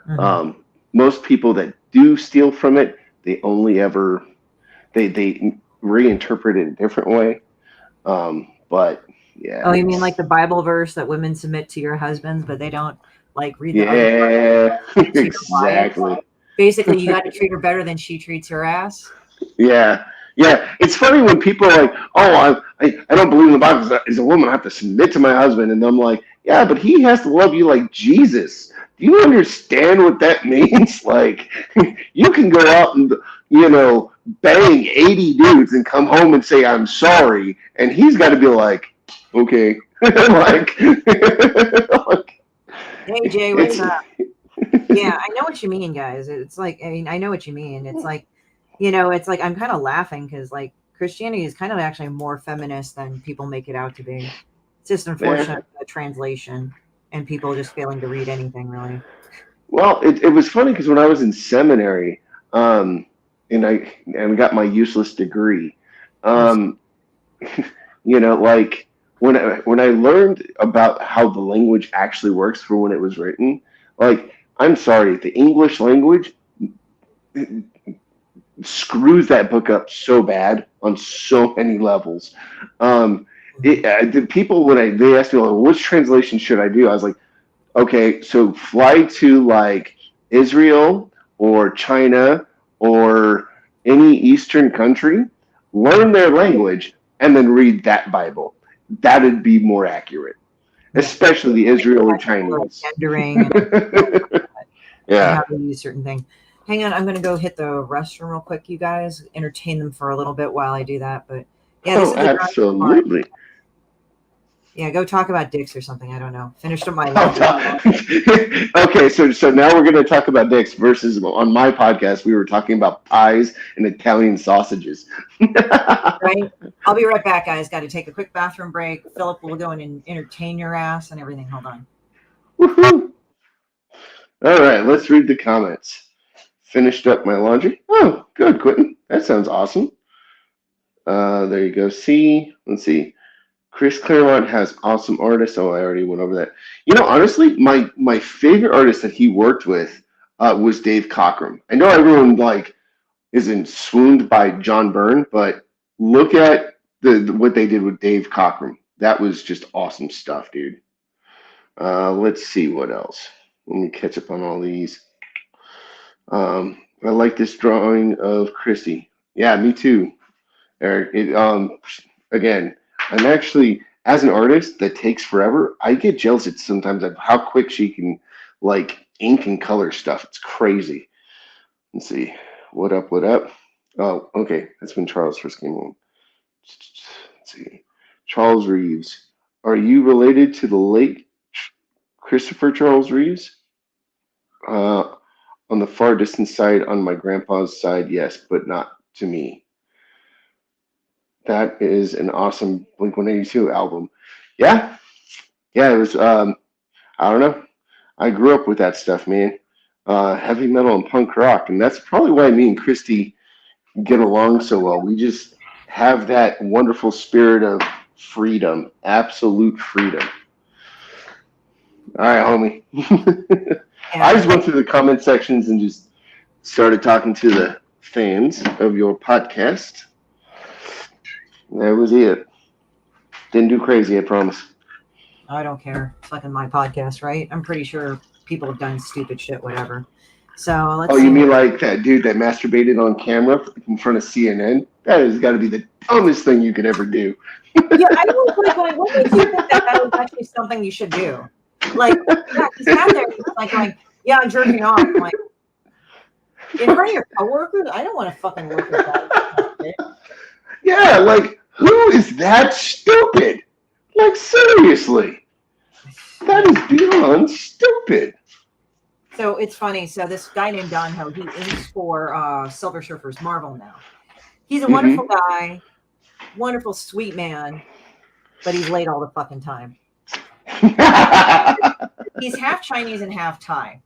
Mm-hmm. Most people that do steal from it, they only ever they reinterpret it a different way. But yeah. Oh, you mean like the Bible verse that women submit to your husbands, but they don't like read the Yeah, other exactly. Basically, you got to treat her better than she treats her ass. Yeah. Yeah, it's funny when people are like, "Oh, I don't believe in the Bible. As a woman, I have to submit to my husband," and I'm like, "Yeah, but he has to love you like Jesus. Do you understand what that means? Like, you can go out and bang 80 dudes and come home and say I'm sorry, and he's got to be like, okay, like, Hey Jay, what's up? Yeah, I know what you mean, guys. It's like, I mean, I know what you mean. It's like, it's like I'm kind of laughing because like Christianity is kind of actually more feminist than people make it out to be. It's just unfortunate translation and people just failing to read anything really. Well, it was funny because when I was in seminary, and I got my useless degree, like when I learned about how the language actually works for when it was written, like I'm sorry, the English language screws that book up so bad on so many levels. The people when they asked me, well, which translation should I do? I was like, okay, so fly to like Israel or China or any Eastern country, learn their language, and then read that Bible. That'd be more accurate, especially the Israel or Chinese. Gendering Yeah. and how to use certain things. Hang on, I'm going to go hit the restroom real quick, you guys. Entertain them for a little bit while I do that. But yeah, this is the absolutely. Yeah, go talk about dicks or something. I don't know. Finished up my laundry. Okay, so now we're going to talk about dicks versus on my podcast, we were talking about pies and Italian sausages. Right? I'll be right back, guys. Got to take a quick bathroom break. Philip will go in and entertain your ass and everything. Hold on. Woohoo! All right, let's read the comments. Finished up my laundry. Oh, good, Quentin. That sounds awesome. There you go. Let's see. Chris Claremont has awesome artists. Oh, I already went over that. You know, honestly, my favorite artist that he worked with was Dave Cockrum. I know everyone isn't swooned by John Byrne, but look at what they did with Dave Cockrum. That was just awesome stuff, dude. Let's see what else. Let me catch up on all these. I like this drawing of Christie. Yeah, me too, Eric. Again, I'm actually, as an artist that takes forever, I get jealous at sometimes of how quick she can ink and color stuff. It's crazy. Let's see. What up? Oh, okay. That's when Charles first came on. Let's see. Charles Reeves. Are you related to the late Christopher Charles Reeves? On the far distant side, on my grandpa's side, yes, but not to me. That is an awesome Blink-182 album. Yeah, it was. I don't know. I grew up with that stuff, man. Heavy metal and punk rock, and that's probably why me and Christy get along so well. We just have that wonderful spirit of freedom, absolute freedom. All right, homie. I just went through the comment sections and just started talking to the fans of your podcast. That was it. Didn't do crazy, I promise. I don't care. It's fucking my podcast, right? I'm pretty sure people have done stupid shit, whatever. So let's see. You mean like that dude that masturbated on camera in front of CNN? That has got to be the dumbest thing you could ever do. Yeah, I was like, what makes you think that was actually something you should do? Yeah, he's out there going, yeah, I'm jerking off. I'm like, in front of your coworkers? I don't want to fucking work with that. Yeah, who is that stupid? Seriously. That is beyond stupid. So it's funny. So this guy named Don Ho, he inks for Silver Surfer's Marvel now. He's a wonderful guy, wonderful, sweet man, but he's late all the fucking time. He's half Chinese and half Thai.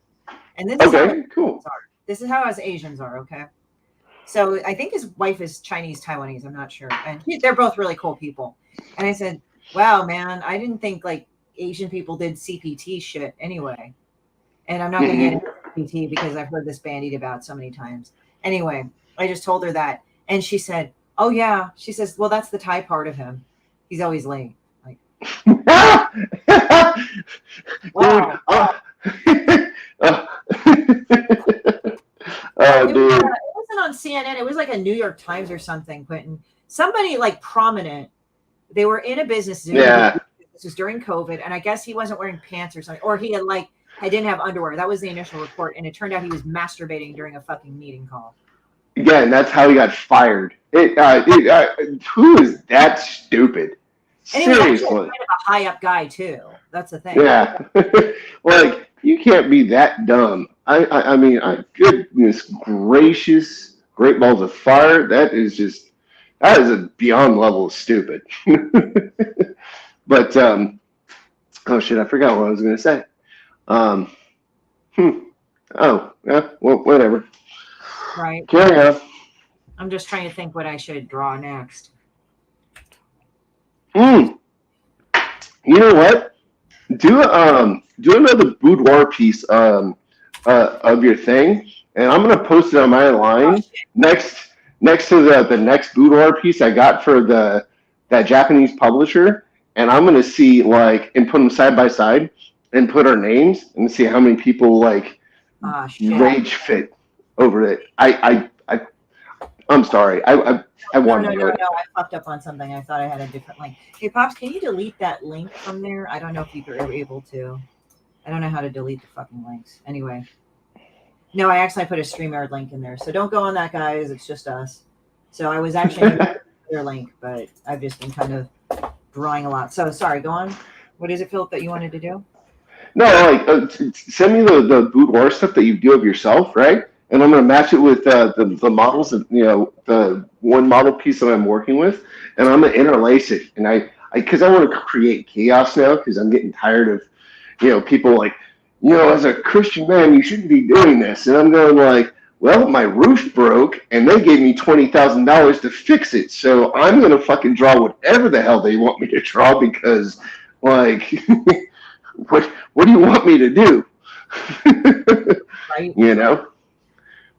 And this is how cool. This is how us Asians are, okay? So I think his wife is Chinese Taiwanese, I'm not sure. And they're both really cool people. And I said, wow, man, I didn't think Asian people did CPT shit anyway. And I'm not going to get into CPT because I've heard this bandied about so many times. Anyway, I just told her that. And she said, oh, yeah. She says, well, that's the Thai part of him. He's always late. Wow. Dude. It wasn't on CNN. It was a New York Times or something, Quentin. Somebody prominent. They were in a business. Yeah. This was during COVID, and I guess he wasn't wearing pants or something, or he had I didn't have underwear. That was the initial report, and it turned out he was masturbating during a fucking meeting call. Yeah, and that's how he got fired. Who is that stupid? And he was Seriously. kind of a high up guy too. That's the thing. Yeah. You can't be that dumb. I mean, goodness gracious, great balls of fire. That is a beyond level of stupid. But oh shit, I forgot what I was gonna say. Oh, yeah, well, whatever. Right. Carry on. I'm just trying to think what I should draw next. You know what? Do another boudoir piece of your thing, and I'm gonna post it on my line next to the next boudoir piece I got for that Japanese publisher, and I'm gonna see and put them side by side and put our names and see how many people rage fit. over it. I'm sorry. I want to do it. No. I fucked up on something. I thought I had a different link. Hey, Pops, can you delete that link from there? I don't know if you were ever able to. I don't know how to delete the fucking links. Anyway. No, I actually put a StreamYard link in there. So don't go on that, guys. It's just us. So I was actually going to put their link, but I've just been kind of drawing a lot. So sorry, go on. What is it, Philip, that you wanted to do? No, like send me the boudoir stuff that you do of yourself, right? And I'm gonna match it with the models, that, the one model piece that I'm working with, and I'm gonna interlace it. And because I want to create chaos now, because I'm getting tired of, people like, as a Christian man, you shouldn't be doing this. And I'm going like, well, my roof broke, and they gave me $20,000 to fix it. So I'm gonna fucking draw whatever the hell they want me to draw because, like. What do you want me to do? Right.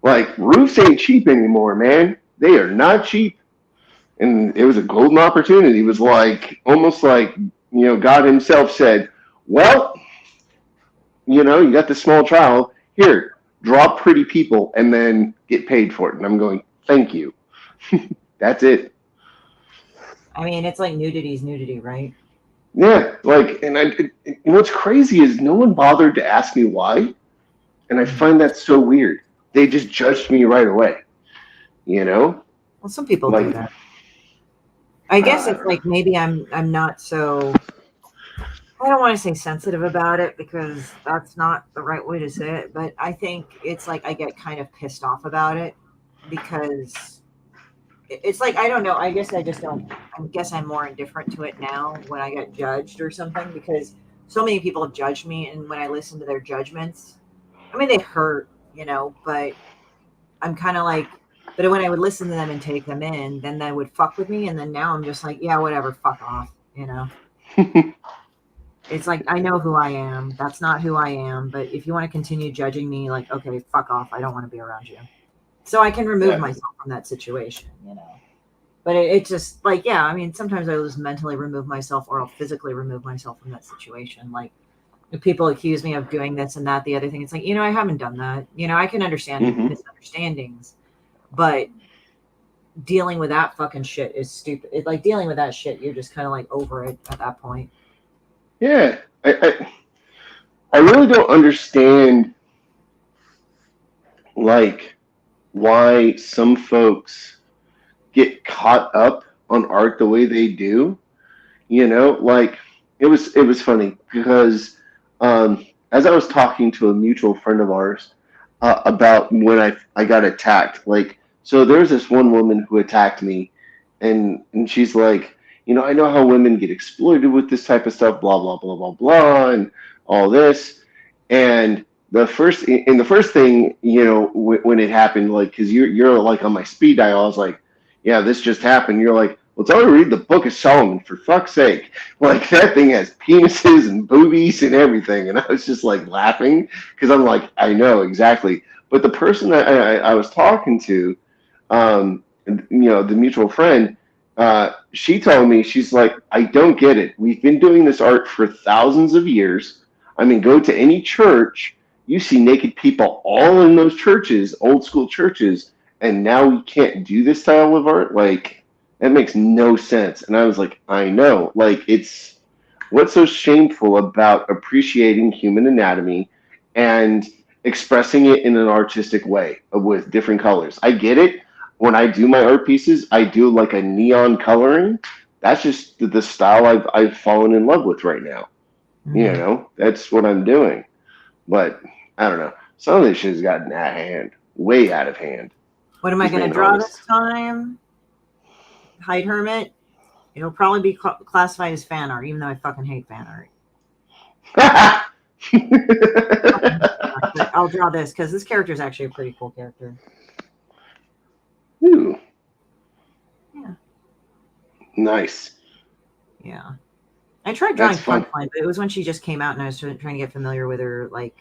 Like roofs ain't cheap anymore, man. They are not cheap. And it was a golden opportunity. It was like almost like, God himself said, well, you got the small trial. Here, draw pretty people and then get paid for it. And I'm going, thank you. That's it. I mean, it's like nudity's nudity, right? Yeah, and what's crazy is no one bothered to ask me why, and I find that so weird. They just judged me right away, Well, some people like, do that. I guess it's like maybe I'm not so. I don't want to say sensitive about it because that's not the right way to say it, but I think it's like I get kind of pissed off about it because. It's like, I don't know. I guess I just don't. I guess I'm more indifferent to it now when I get judged or something because so many people have judged me. And when I listen to their judgments, I mean, they hurt, but I'm kind of like, but when I would listen to them and take them in, then they would fuck with me. And then now I'm just like, yeah, whatever, fuck off, It's like, I know who I am. That's not who I am. But if you want to continue judging me, like, okay, fuck off. I don't want to be around you. So I can remove myself from that situation, But it's just like, yeah, I mean, sometimes I will just mentally remove myself or I'll physically remove myself from that situation. Like, if people accuse me of doing this and that, the other thing, it's like, I haven't done that. I can understand misunderstandings, but dealing with that fucking shit is stupid. Like, dealing with that shit, you're just kind of like over it at that point. Yeah. I really don't understand, like, why some folks get caught up on art the way they do. Like it was funny because as I was talking to a mutual friend of ours about when I got attacked, like, so there's this one woman who attacked me and she's like, I know how women get exploited with this type of stuff, blah blah blah blah blah and all this. And the first thing, when it happened, like, because you're like on my speed dial, I was like, yeah, this just happened. You're like, well, tell her to read the Book of Solomon, for fuck's sake. Like, that thing has penises and boobies and everything. And I was just like laughing because I'm like, I know exactly. But the person that I was talking to, the mutual friend, she told me, she's like, I don't get it. We've been doing this art for thousands of years. I mean, go to any church. You see naked people all in those churches, old school churches, and now we can't do this style of art? Like, that makes no sense. And I was like, I know. Like, what's so shameful about appreciating human anatomy and expressing it in an artistic way with different colors? I get it. When I do my art pieces, I do like a neon coloring. That's just the style I've fallen in love with right now. That's what I'm doing. But I don't know. Some of this shit has gotten out of hand, way out of hand. What am I going to draw this time? Hide Hermit. It'll probably be classified as fan art, even though I fucking hate fan art. But I'll draw this because this character is actually a pretty cool character. Ooh. Yeah. Nice. Yeah. I tried drawing Punchline, but it was when she just came out and I was trying to get familiar with her, like,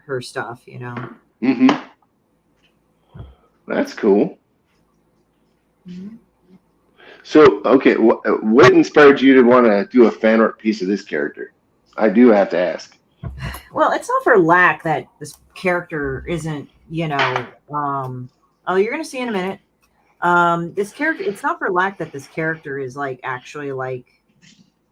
her stuff, Mm-hmm. That's cool. Mm-hmm. So, okay, what inspired you to want to do a fan art piece of this character? I do have to ask. Well, it's not for lack that this character isn't, you know, oh, you're gonna see in a minute. This character, it's not for lack that this character is like actually like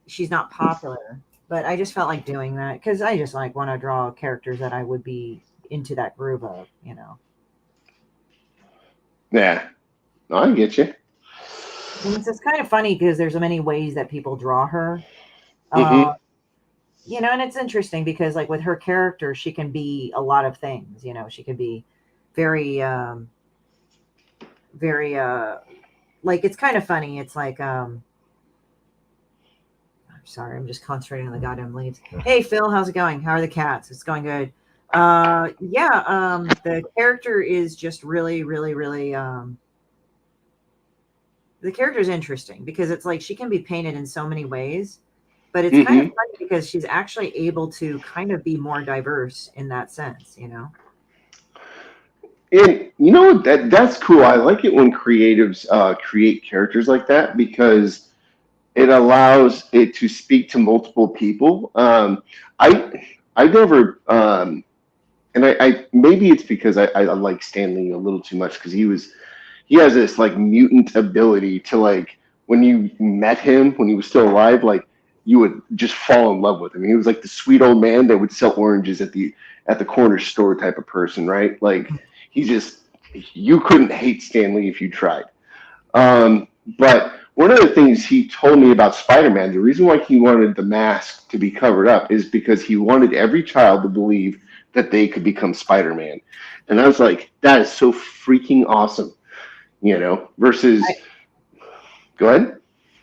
she's not popular, but I just felt like doing that because I just like want to draw characters that I would be into that groove of, you know. Yeah, no, I get you. And it's just kind of funny because there's so many ways that people draw her. Mm-hmm. You know, and it's interesting because like with her character, she can be a lot of things. You know, she can be very, very, like it's kind of funny. It's like, I'm sorry, I'm just concentrating on the goddamn leaves. Hey, Phil, how's it going? How are the cats? It's going good. Yeah, the character is just really, really, really, the character is interesting because it's like she can be painted in so many ways, but it's kind of Mm-hmm. funny because she's actually able to kind of be more diverse in that sense, you know? And you know what? That's cool. I like it when creatives create characters like that because it allows it to speak to multiple people. I never and I maybe it's because I like Stanley a little too much because he has this like mutant ability to like when you met him when he was still alive, like you would just fall in love with him. He was like the sweet old man that would sell oranges at the corner store type of person, right? Like he just you couldn't hate Stanley if you tried. But one of the things he told me about Spider-Man, the reason why he wanted the mask to be covered up is because he wanted every child to believe that they could become Spider-Man. And I was like, that is so freaking awesome, you know, I, versus, go ahead.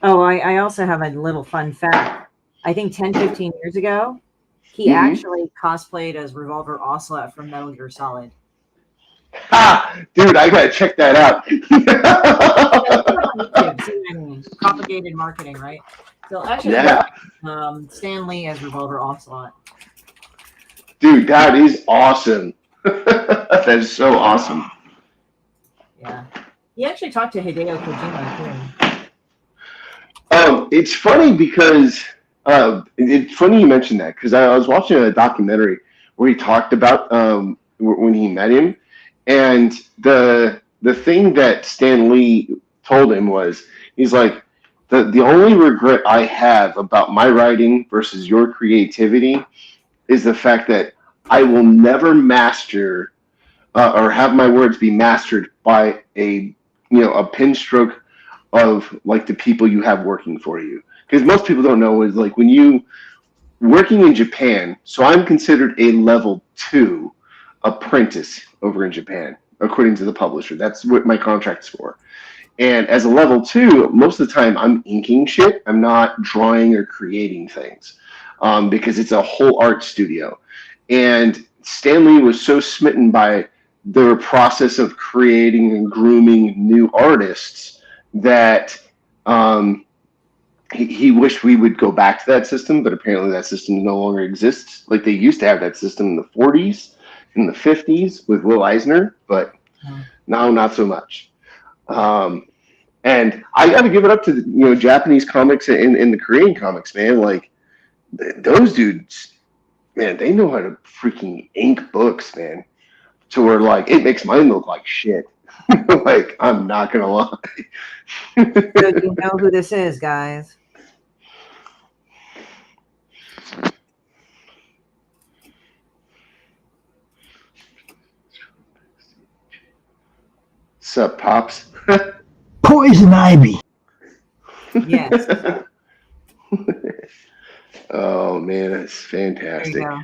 oh, I also have a little fun fact. I think 10, 15 years ago, he Mm-hmm. actually cosplayed as Revolver Ocelot from Metal Gear Solid. Ha! Dude, I gotta check that out. Yeah, look it up on YouTube. See what I mean? Propagated marketing, right? So actually look Yeah, Stan Lee as Revolver Ocelot. dude, that is awesome. That is so awesome. Yeah. He actually talked to Hideo Kojima too. It's funny because it's funny you mentioned that because I was watching a documentary where he talked about when he met him, and the thing that Stan Lee told him was he's like the only regret I have about my writing versus your creativity is the fact that I will never master or have my words be mastered by a pen stroke of like the people you have working for you. Because most people don't know is like when you working in Japan, so I'm considered a level 2 apprentice over in Japan, according to the publisher. That's what my contract's for. And as a level 2, most of the time I'm inking shit. I'm not drawing or creating things because it's a whole art studio. And Stanley was so smitten by their process of creating and grooming new artists that um, he wished we would go back to that system, but apparently that system no longer exists. Like they used to have that system in the 40s, in the 50s with Will Eisner, but now not so much. Um, and I got to give it up to the Japanese comics and the Korean comics, man. Like those dudes, man, they know how to freaking ink books, man. To where like it makes mine look like shit. Like I'm not gonna lie. So you know who this is, guys. Sup, pops? Poison ivy. Yes. Oh man, that's There you fantastic. go.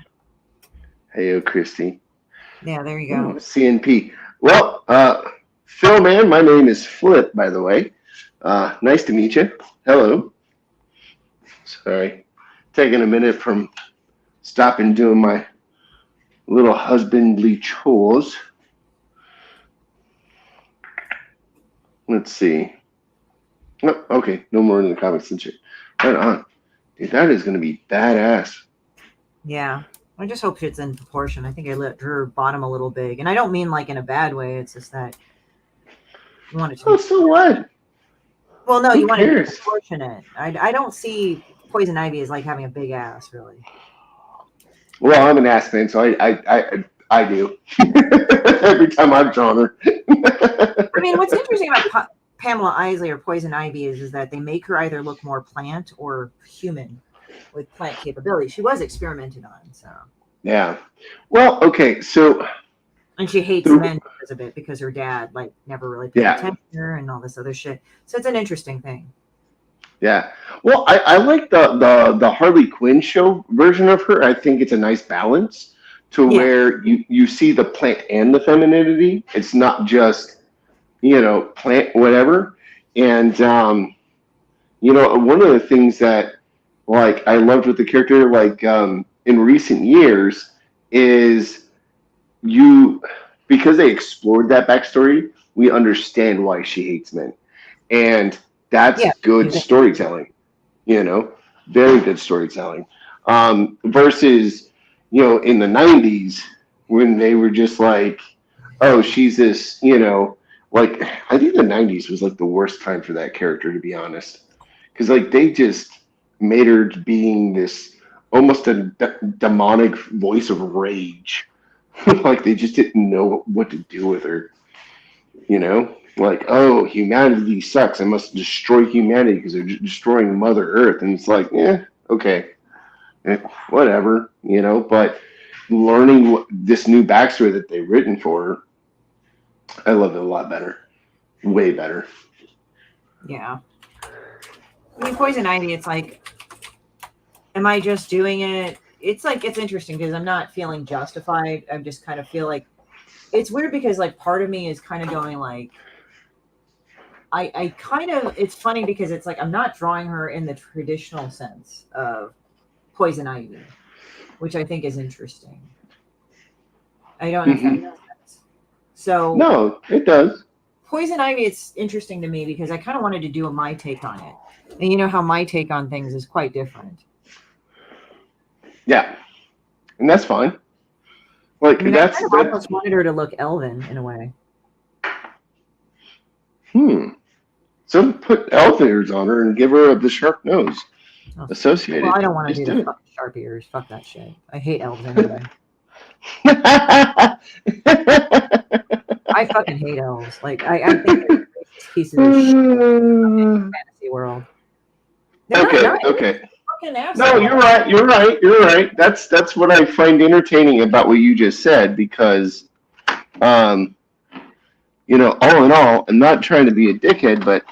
Hey, Christy. Yeah, there you Oh, go. CNP. Well, Phil, man, my name is Flip, by the way. Nice to meet you. Hello. Sorry, taking a minute from stopping doing my little husbandly chores. Let's see. Oh, okay, no more in the comments. Right on. Dude, that is going to be badass. Yeah. I just hope it's in proportion. I think I let her bottom a little big. And I don't mean like in a bad way. It's just that you want it to Oh, be. so what? Well, no, Who you want it to be cares? proportionate. I don't see Poison Ivy as like having a big ass, really. Well, I'm an ass man, so I do. Every time I've drawn her. I mean, what's interesting about Pamela Isley or Poison Ivy is that they make her either look more plant or human with plant capability. She was experimented on, so. Yeah. Well, okay, so. And she hates men because of it, because her dad like never really paid attention to her and all this other shit. So it's an interesting thing. Yeah. Well, I like the Harley Quinn show version of her. I think it's a nice balance to where you see the plant and the femininity. It's not just, plant whatever. And, one of the things that, like, I loved with the character, like, in recent years is because they explored that backstory, we understand why she hates men. And that's good storytelling, very good storytelling. Versus, in the 90s when they were just like, oh, she's this, like, I think the 90s was like the worst time for that character, to be honest. Because, like, they just made her being this almost a demonic voice of rage. Like, they just didn't know what to do with her, Like, oh, humanity sucks. I must destroy humanity because they're destroying Mother Earth. And it's like, okay, whatever, But learning this new backstory that they've written for her, I love it a lot better. Way better. Yeah. I mean, Poison Ivy, it's like, am I just doing it? It's like, it's interesting because I'm not feeling justified. I just kind of feel like, it's weird because like part of me is kind of going like, I kind of, it's funny because it's like, I'm not drawing her in the traditional sense of Poison Ivy, which I think is interesting. I don't know if that makes sense. So no, it does. Poison Ivy, it's interesting to me because I kind of wanted to do my take on it. And you know how my take on things is quite different. Yeah. And that's fine. Like, I mean, I kind of almost wanted her to look elven in a way. So put elf ears on her and give her the sharp nose associated. Well, I don't want to do the fucking sharp ears. Fuck that shit. I hate elves anyway. I fucking hate elves. Like, I think they're pieces of shit in the fantasy world. Okay. No, you're right. That's what I find entertaining about what you just said because, all in all, I'm not trying to be a dickhead, but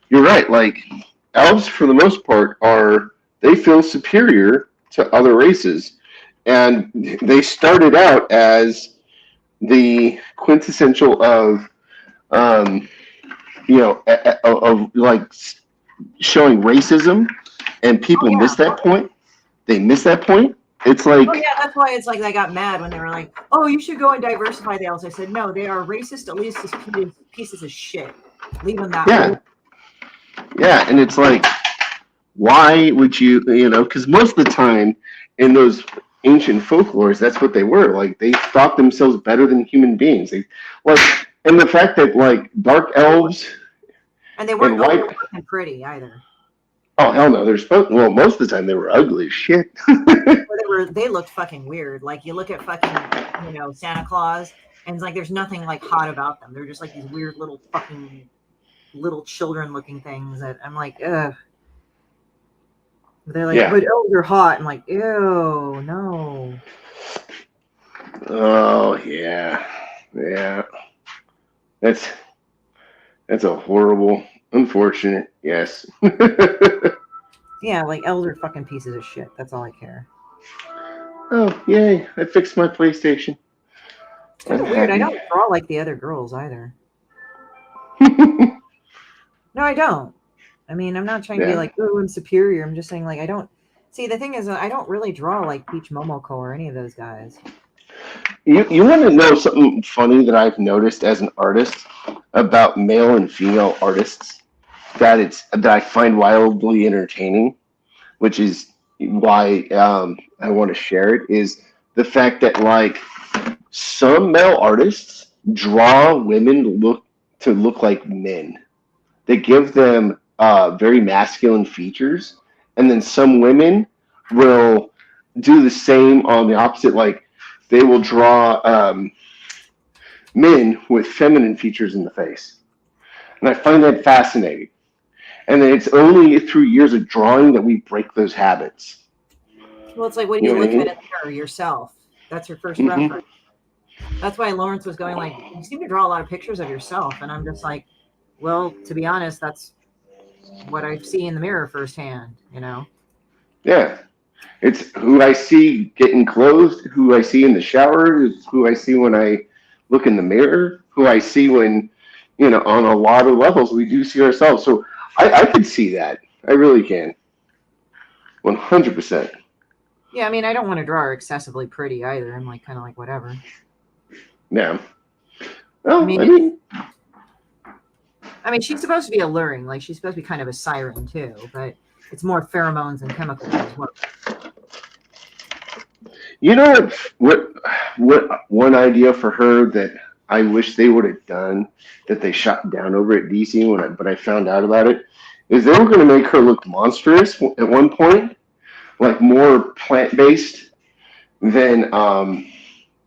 you're right. Like, elves, for the most part, they feel superior to other races. And they started out as the quintessential of like showing racism, and people miss that point. They miss that point. It's like, that's why it's like they got mad when they were like, "Oh, you should go and diversify the elves." I said, "No, they are racist, elitist pieces of shit. Leave them that way." Yeah, and it's like, why would you? Because most of the time in those ancient folklores, that's what they were. Like, they thought themselves better than human beings. And the fact that like dark elves and they weren't fucking pretty either. Oh hell no! Most of the time they were ugly as shit. They looked fucking weird. Like, you look at fucking Santa Claus, and it's like there's nothing like hot about them. They're just like these weird little fucking little children looking things that I'm like, ugh. They're like, but elves are hot. I'm like, ew, no. Oh yeah. That's a horrible, unfortunate. Yes. Yeah, like elves are fucking pieces of shit. That's all I care. Oh yay! I fixed my PlayStation. It's kind of weird. I don't draw like the other girls either. No, I don't. I mean, I'm not trying to be like, oh, I'm superior. I'm just saying, like, I don't. See, the thing is, I don't really draw like Peach Momoko or any of those guys. You want to know something funny that I've noticed as an artist about male and female artists that I find wildly entertaining, which is why I want to share it, is the fact that like some male artists draw women to look like men. They give them very masculine features, and then some women will do the same on the opposite. Like they will draw men with feminine features in the face. And I find that fascinating. And then it's only through years of drawing that we break those habits. Well, it's like, what do You you know what look I at mean? in the mirror? Yourself. That's your first Mm-hmm. reference. That's why Lawrence was going like, you seem to draw a lot of pictures of yourself. And I'm just like, well, to be honest, that's what I see in the mirror firsthand, you know? Yeah. It's who I see getting clothed, who I see in the shower, it's who I see when I look in the mirror, who I see when, on a lot of levels, we do see ourselves. So I can see that. I really can. 100%. Yeah, I mean, I don't want to draw her excessively pretty either. I'm like, kind of like, whatever. Yeah. Well, I mean, she's supposed to be alluring. Like, she's supposed to be kind of a siren, too. But it's more pheromones and chemicals as well. You know what one idea for her that I wish they would have done that they shot down over at DC but I found out about it is they were going to make her look monstrous at one point, like more plant-based than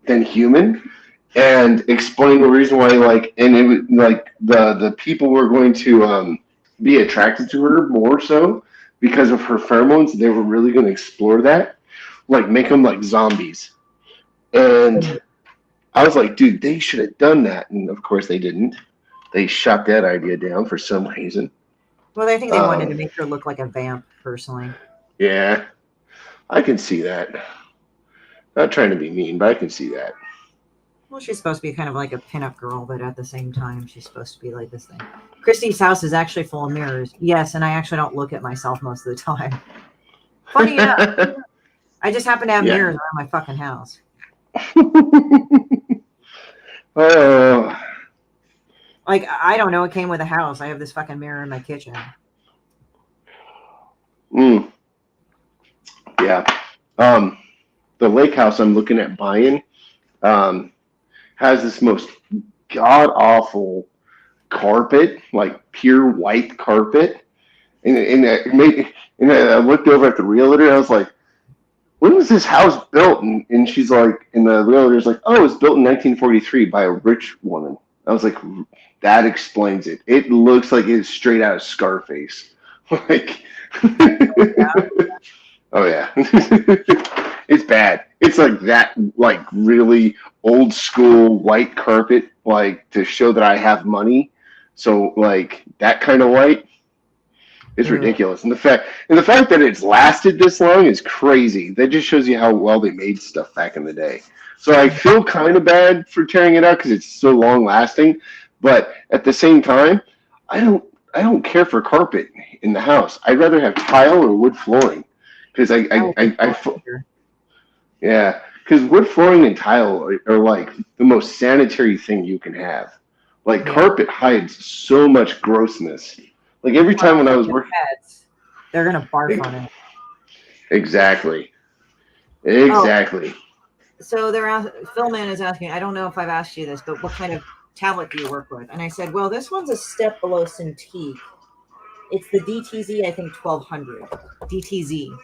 human, and explain the reason why and it was like the people were going to be attracted to her more so because of her pheromones. They were really going to explore that, like make them like zombies. And I was like, dude, they should have done that. And of course they didn't. They shot that idea down for some reason. Well, I think they wanted to make her look like a vamp, personally. Yeah, I can see that. Not trying to be mean, but I can see that. Well, she's supposed to be kind of like a pinup girl, but at the same time, she's supposed to be like this thing. Christie's house is actually full of mirrors. Yes, and I actually don't look at myself most of the time. Funny enough, I just happen to have mirrors around my fucking house. Oh. Like, I don't know. It came with a house. I have this fucking mirror in my kitchen. Yeah. The lake house I'm looking at buying has this most god awful carpet, like pure white carpet. And I looked over at the realtor and I was like, when was this house built? And she's like, and the realtor's like, oh, it was built in 1943 by a rich woman. I was like, that explains it. It looks like it's straight out of Scarface. Like, oh yeah, it's bad. It's like that, like really old school white carpet, like to show that I have money. So like that kind of white is ridiculous. And the fact that it's lasted this long is crazy. That just shows you how well they made stuff back in the day. So I feel kind of bad for tearing it out because it's so long lasting, but at the same time, I don't care for carpet in the house. I'd rather have tile or wood flooring because yeah, because wood flooring and tile are like the most sanitary thing you can have. Like carpet hides so much grossness. Like every time when I was working, they're gonna barf on it. Exactly. So Phil Man is asking, I don't know if I've asked you this, but what kind of tablet do you work with? And I said, well, this one's a step below Cintiq. It's the DTZ, I think 1200 DTZ.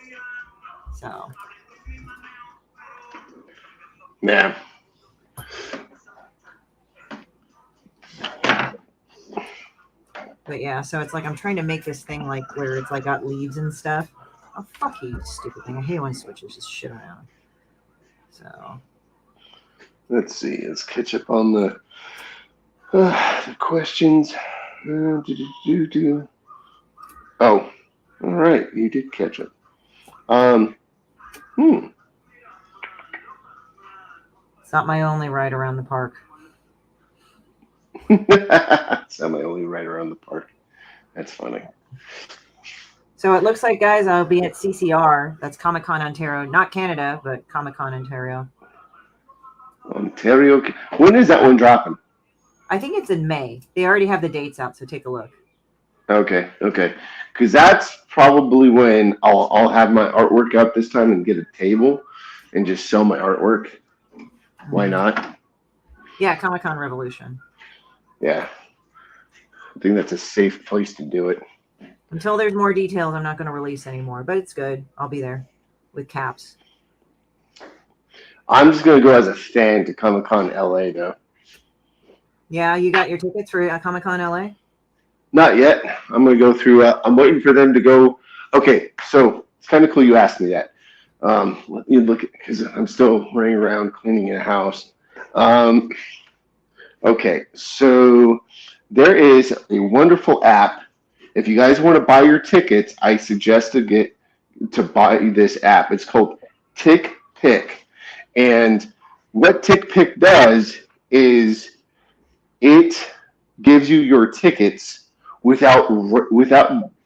So. Yeah. But yeah, so it's like I'm trying to make this thing like where it's like got leaves and stuff. Oh, fuck you, stupid thing. I hate when it switches this shit around. So. Let's see. Let's catch up on the questions. Oh, all right. You did catch up. It's not my only ride around the park. It's not my only ride around the park. That's funny. So it looks like, guys, I'll be at CCR. That's Comic-Con Ontario. Not Canada, but Comic-Con Ontario. Ontario. When is that one dropping? I think it's in May. They already have the dates out, so take a look. Okay. Because that's probably when I'll have my artwork up this time and get a table and just sell my artwork. Why not? Yeah, Comic-Con Revolution. Yeah. I think that's a safe place to do it. Until there's more details, I'm not going to release anymore, but it's good. I'll be there with caps. I'm just gonna go as a fan to Comic Con LA though. Yeah, you got your tickets for Comic Con LA? Not yet. I'm gonna go through. I'm waiting for them to go. Okay, so it's kind of cool you asked me that. Let me look at because I'm still running around cleaning a house. Um, okay, so there is a wonderful app. If you guys want to buy your tickets, I suggest to buy this app. It's called TickPick, and what TickPick does is it gives you your tickets without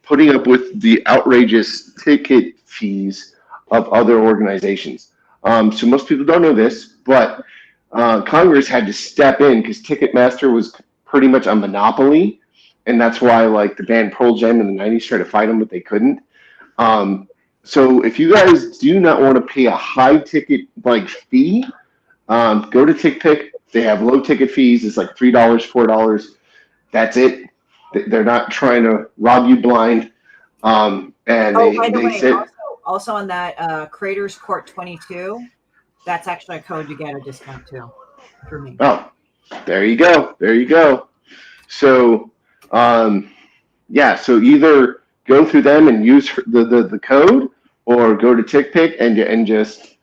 putting up with the outrageous ticket fees of other organizations. So most people don't know this, but Congress had to step in because Ticketmaster was pretty much a monopoly, and that's why like the band Pearl Jam in the '90s tried to fight them, but they couldn't. So if you guys do not want to pay a high ticket like fee, go to TickPick. They have low ticket fees. It's like $3, $4. That's it. They're not trying to rob you blind. And Oh, by the they way, said, also on that Creators Court 22, that's actually a code to get a discount too for me. oh, there you go. There you go. So, yeah, so either go through them and use the code or go to TickPick and just,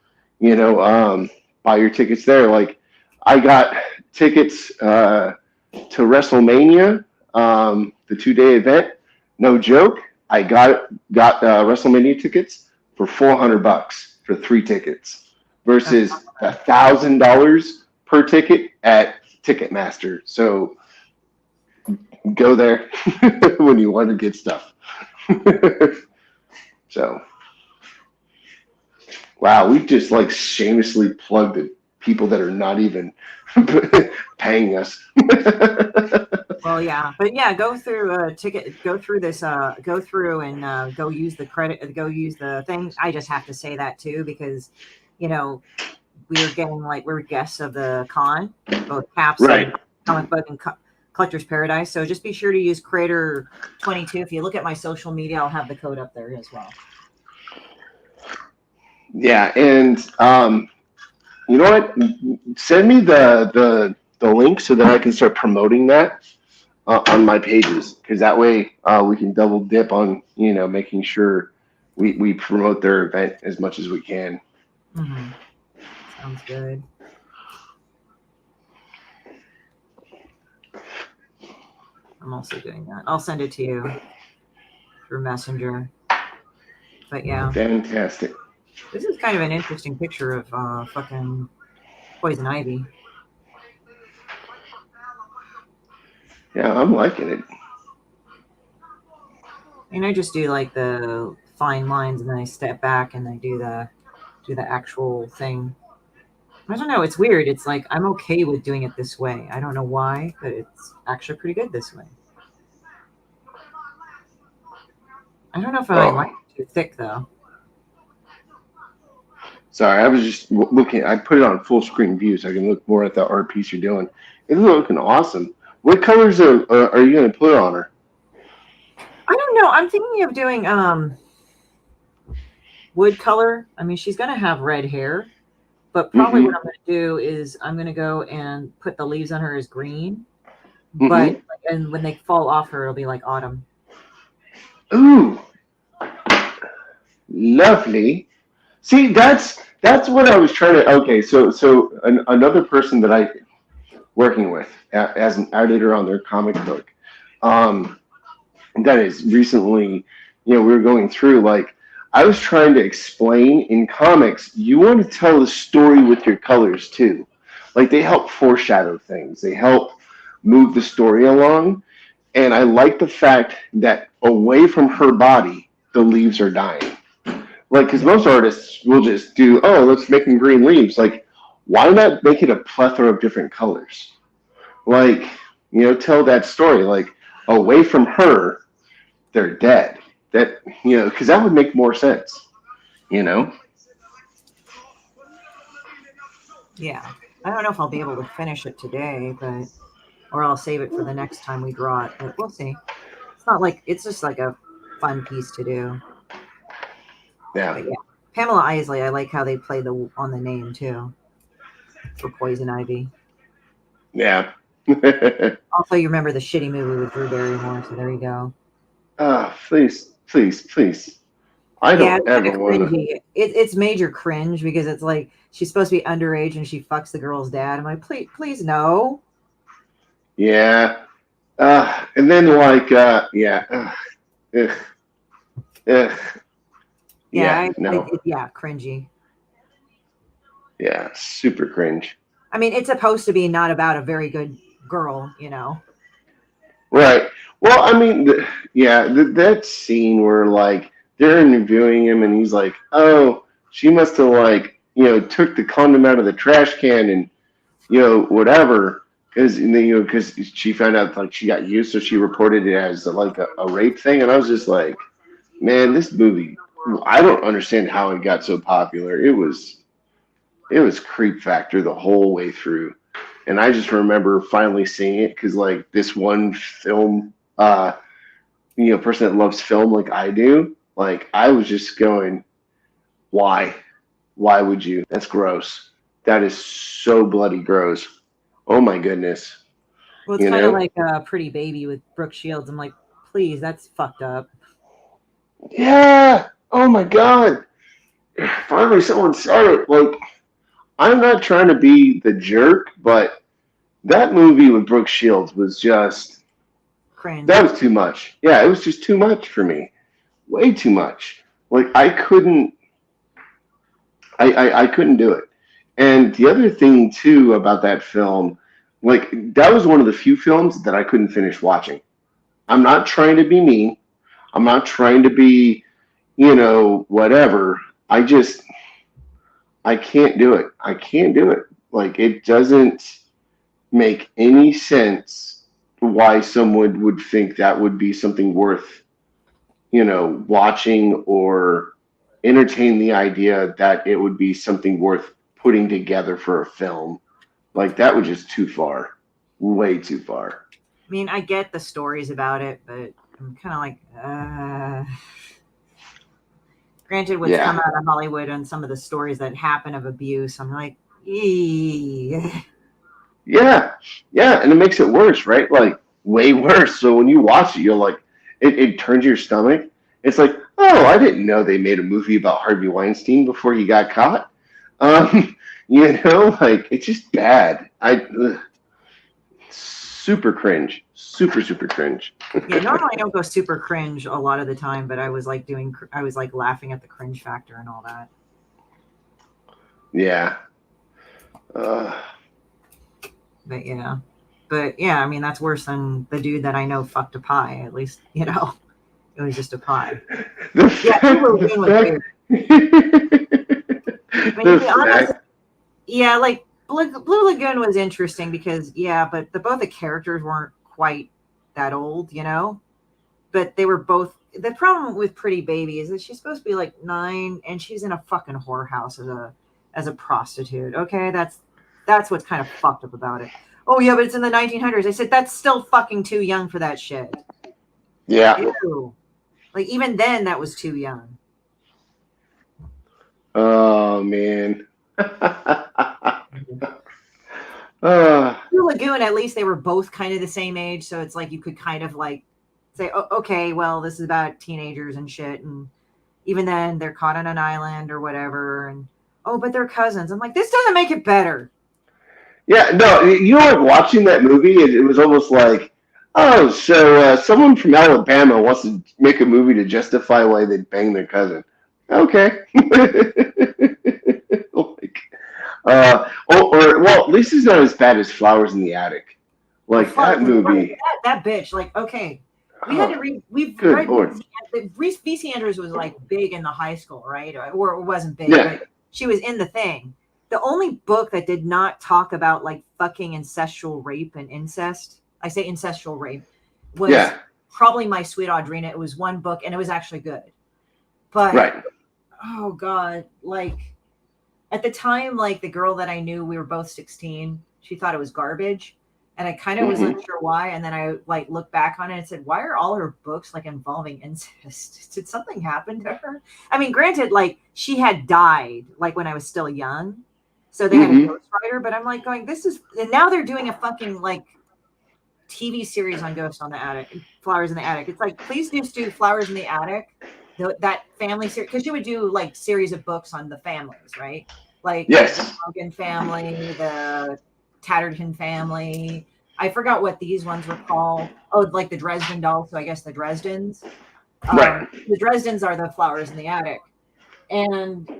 buy your tickets there. Like, I got tickets to WrestleMania, the 2-day event. No joke. I got WrestleMania tickets for $400 for 3 tickets versus $1,000 per ticket at Ticketmaster. So go there when you want to get stuff. So, wow, we just like shamelessly plugged the people that are not even paying us. Well, yeah, but yeah, go through go through this, go through and go use the credit, go use the thing. I just have to say that too because, we're guests of the con, both Caps Right. and Comic Book and Collector's Paradise. So just be sure to use Creator 22. If you look at my social media, I'll have the code up there as well. Yeah, and you know what? Send me the link so that I can start promoting that on my pages, because that way we can double dip on making sure we promote their event as much as we can. Mm-hmm. Sounds good. I'm also doing that. I'll send it to you through Messenger. But yeah, Fantastic. this is kind of an interesting picture of fucking Poison Ivy. Yeah, I'm liking it. And I just do like the fine lines, and then I step back and I do the actual thing. I don't know. It's weird. It's like I'm okay with doing it this way. I don't know why, but it's actually pretty good this way. I don't know if I like it too thick though. Sorry, I was just looking. I put it on full screen view so I can look more at the art piece you're doing. It's looking awesome. What colors are you going to put on her? I don't know. I'm thinking of doing wood color. I mean, she's gonna have red hair, but probably what I'm gonna do is I'm gonna go and put the leaves on her as green. But and when they fall off her, it'll be like autumn. Ooh, lovely. See, that's what I was trying to. Okay, so another person that I working with as an editor on their comic book, that is recently, we were going through like I was trying to explain in comics. You want to tell the story with your colors too, like they help foreshadow things. They help move the story along, and I like the fact that away from her body, the leaves are dying. Like, because most artists will just do, let's make them green leaves. Like, why not make it a plethora of different colors? Like, tell that story. Like, away from her, they're dead. That, because that would make more sense, Yeah. I don't know if I'll be able to finish it today, or I'll save it for the next time we draw it, but we'll see. It's not like, it's just like a fun piece to do. Yeah. But yeah. Pamela Isley, I like how they play on the name too. for Poison Ivy. Yeah. Also, you remember the shitty movie with Drew Barrymore, so there you go. Please, please, please. I Yeah, don't it's kind ever of want to. cringy. It's major cringe because it's like she's supposed to be underage and she fucks the girl's dad. I'm like, please no. Yeah. And then yeah. Ugh, ugh. Yeah. No. Yeah, cringy. Yeah. Super cringe. I mean, it's supposed to be not about a very good girl, you know. Right. Well, I mean, that scene where like they're interviewing him and he's like, "Oh, she must have like took the condom out of the trash can and whatever." Because she found out like she got used, so she reported it as like a rape thing, and I was just like, man, this movie, I don't understand how it got so popular. It was creep factor the whole way through, and I just remember finally seeing it because like this one film, person that loves film like I do, like I was just going, why would you? That's gross. That is so bloody gross. Oh my goodness. Well, it's kind of like a Pretty Baby with Brooke Shields. I'm like, please, that's fucked up. Yeah. Oh my God. Finally, someone said it. Like, I'm not trying to be the jerk, but that movie with Brooke Shields was just Cringe. that was too much. Yeah, it was just too much for me. Way too much. Like I couldn't I couldn't do it. And the other thing too about that film, like that was one of the few films that I couldn't finish watching. I'm not trying to be mean. I'm not trying to be, whatever. I can't do it. I can't do it. Like it doesn't make any sense why someone would think that would be something worth, watching or entertain the idea that it would be something worth putting together for a film. Like that was just too far. Way too far. I mean, I get the stories about it, but I'm kind of like, granted, what's come out of Hollywood and some of the stories that happen of abuse, I'm like, yeah, and it makes it worse, right? Like way worse. So when you watch it, you're like, it turns your stomach. It's like, oh, I didn't know they made a movie about Harvey Weinstein before he got caught. Like it's just bad. Super cringe, super cringe. Yeah, normally I don't go super cringe a lot of the time, but I was like laughing at the cringe factor and all that. Yeah. But yeah, I mean that's worse than the dude that I know fucked a pie. At least it was just a pie. Blue Lagoon was weird. I mean, to be honest, yeah, like Blue Lagoon was interesting because but both the characters weren't quite that old, but they were both. The problem with Pretty Baby is that she's supposed to be like 9 and she's in a fucking whorehouse as a prostitute. Okay, that's what's kind of fucked up about it. Oh yeah, but it's in the 1900s. I said that's still fucking too young for that shit. Yeah. Ew. Like even then, that was too young. Oh man. Blue Lagoon, at least they were both kind of the same age, so it's like you could kind of like say, oh, okay, well, this is about teenagers and shit, and even then they're caught on an island or whatever, and but they're cousins. I'm like, this doesn't make it better. Yeah, no, like watching that movie, it was almost like, oh, so someone from Alabama wants to make a movie to justify why they banged their cousin. Okay. Well, at least it's not as bad as Flowers in the Attic. Like that movie. That bitch. Like, okay, we had to read. We've read. Reese Andrews was like big in the high school, right? Or it wasn't big, Yeah. but she was in the thing. The only book that did not talk about like fucking incestual rape and incest, I say incestual rape, was probably My Sweet Audrina. It was one book and it was actually good. But oh God, like at the time, like the girl that I knew, we were both 16, she thought it was garbage. And I kind of was unsure why. And then I like looked back on it and said, why are all her books like involving incest? Did something happen to her? I mean, granted, like she had died like when I was still young. So they had a ghostwriter, but I'm like going, this is, and now they're doing a fucking like TV series on Ghost on the Attic, Flowers in the Attic. It's like, please just do Flowers in the Attic, that family series, because you would do like series of books on the families, right? Like the Logan family, the Tatterton family. I forgot what these ones were called. Oh, like the Dresden dolls. So I guess the Dresdens. Right. The Dresdens are the Flowers in the Attic. And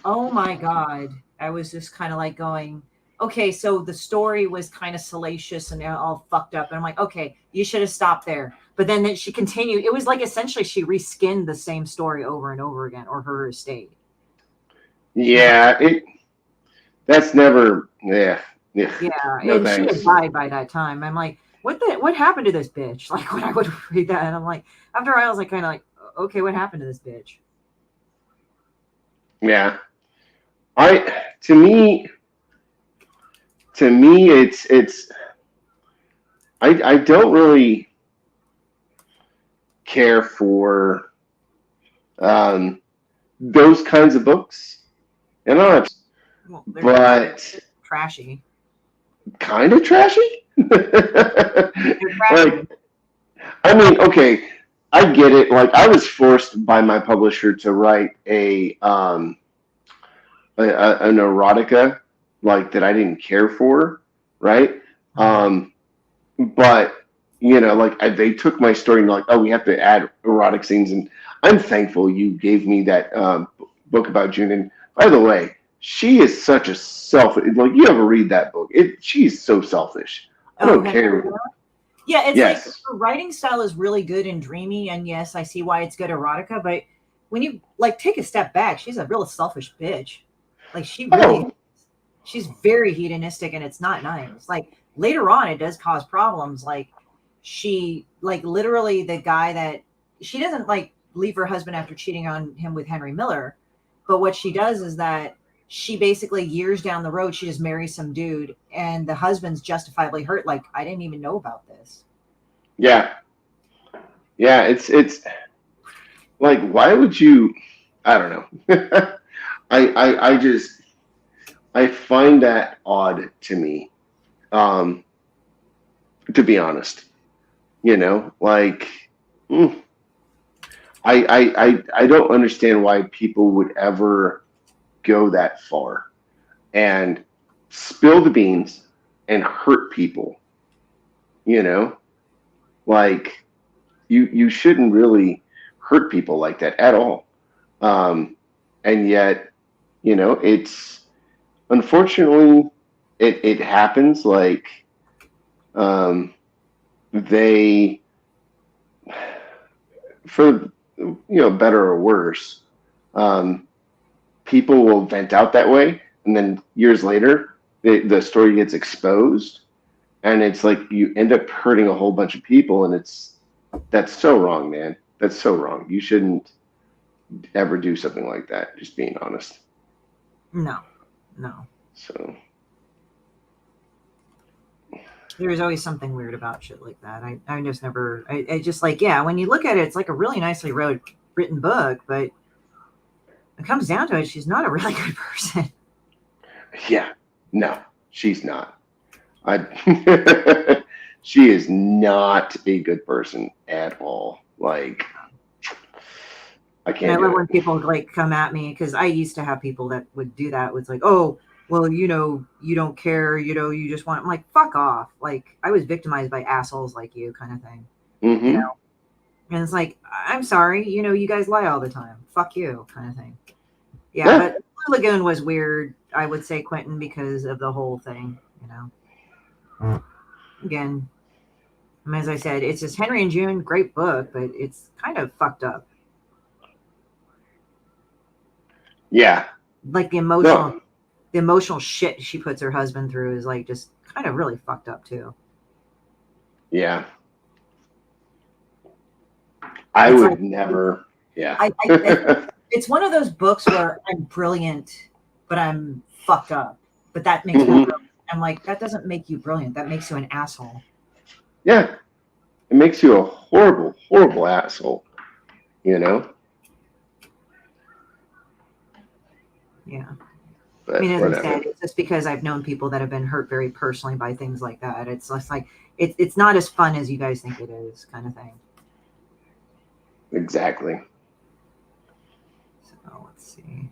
oh my God, I was just kind of like going, okay, so the story was kind of salacious and all fucked up. And I'm like, okay, you should have stopped there. But then she continued. It was like essentially she reskinned the same story over and over again, or her estate. Yeah, that's never, yeah. No and thanks. she had died by that time. I'm like, what happened to this bitch? Like when I would read that, and I'm like, after a while, I was like, kind of like, okay, what happened to this bitch? Yeah, to me, it's I don't really care for those kinds of books, but trashy. Kind of trashy. Like, I mean, okay, I get it. Like, I was forced by my publisher to write an erotica, like, that I didn't care for, right? But like, they took my story and like, oh, we have to add erotic scenes, and I'm thankful you gave me that book about June. And by the way, she is such a like, you ever read that book? She's so selfish. I don't care. Yeah, it's like her writing style is really good and dreamy, and yes, I see why it's good erotica, but when you like take a step back, she's a real selfish bitch. Like she's very hedonistic, and it's not nice. Like later on, it does cause problems. Like she, like literally the guy that she doesn't like leave her husband after cheating on him with Henry Miller, but what she does is that she basically years down the road, she just marries some dude, and the husband's justifiably hurt. Like, I didn't even know about this. Yeah. Yeah. It's like, why would you, I don't know. I find that odd to me. To be honest, like, I don't understand why people would ever go that far and spill the beans and hurt people. Like, you shouldn't really hurt people like that at all. And yet, it's unfortunately it happens. Like, they, for better or worse, people will vent out that way, and then years later, the story gets exposed, and it's like you end up hurting a whole bunch of people, and that's so wrong, man. That's so wrong. You shouldn't ever do something like that. Just being honest. No. So there's always something weird about shit like that. I just never. I just like, yeah. When you look at it, it's like a really nicely written book, but it comes down to it, she's not a really good person. Yeah, no, she's not. She is not a good person at all. Like, I can't. And I love when people like come at me, because I used to have people that would do that. It's like, oh, well, you don't care, you just want. I'm like, fuck off. Like, I was victimized by assholes like you, kind of thing. Mm-hmm. And it's like, I'm sorry, you guys lie all the time. Fuck you, kind of thing. Yeah. But Blue Lagoon was weird, I would say, Quentin, because of the whole thing, Again, as I said, it's just Henry and June, great book, but it's kind of fucked up. Yeah. Like the emotional shit she puts her husband through is like just kind of really fucked up too. Yeah. I would like, never. Yeah. It's one of those books where I'm brilliant, but I'm fucked up. But that makes me brilliant. I'm like, that doesn't make you brilliant. That makes you an asshole. Yeah. It makes you a horrible, horrible asshole. Yeah. I But mean, as I whatever. said, it's just because I've known people that have been hurt very personally by things like that. It's just like it's not as fun as you guys think it is, kind of thing. Exactly. So let's see.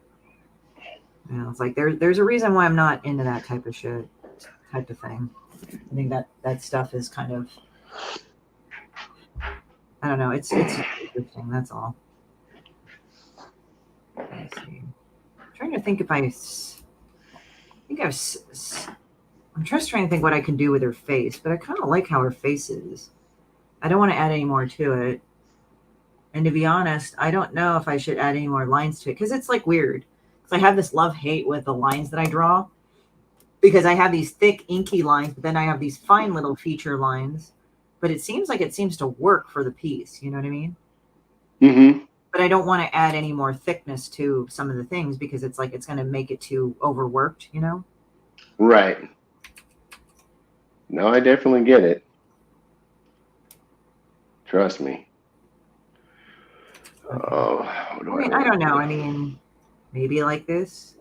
You know, it's like there's a reason why I'm not into that type of thing. I think that stuff is kind of, I don't know. It's interesting. That's all. Let's see. I'm trying to think if I'm just trying to think what I can do with her face, but I kind of like how her face is. I don't want to add any more to it. And to be honest, I don't know if I should add any more lines to it because it's like weird. Because I have this love-hate with the lines that I draw because I have these thick, inky lines, but then I have these fine little feature lines. But it seems to work for the piece. You know what I mean? Mm-hmm. But I don't want to add any more thickness to some of the things because it's like it's going to make it too overworked, you know? Right. No, I definitely get it. Trust me. Okay. Oh, what do I don't know. I mean, maybe like this.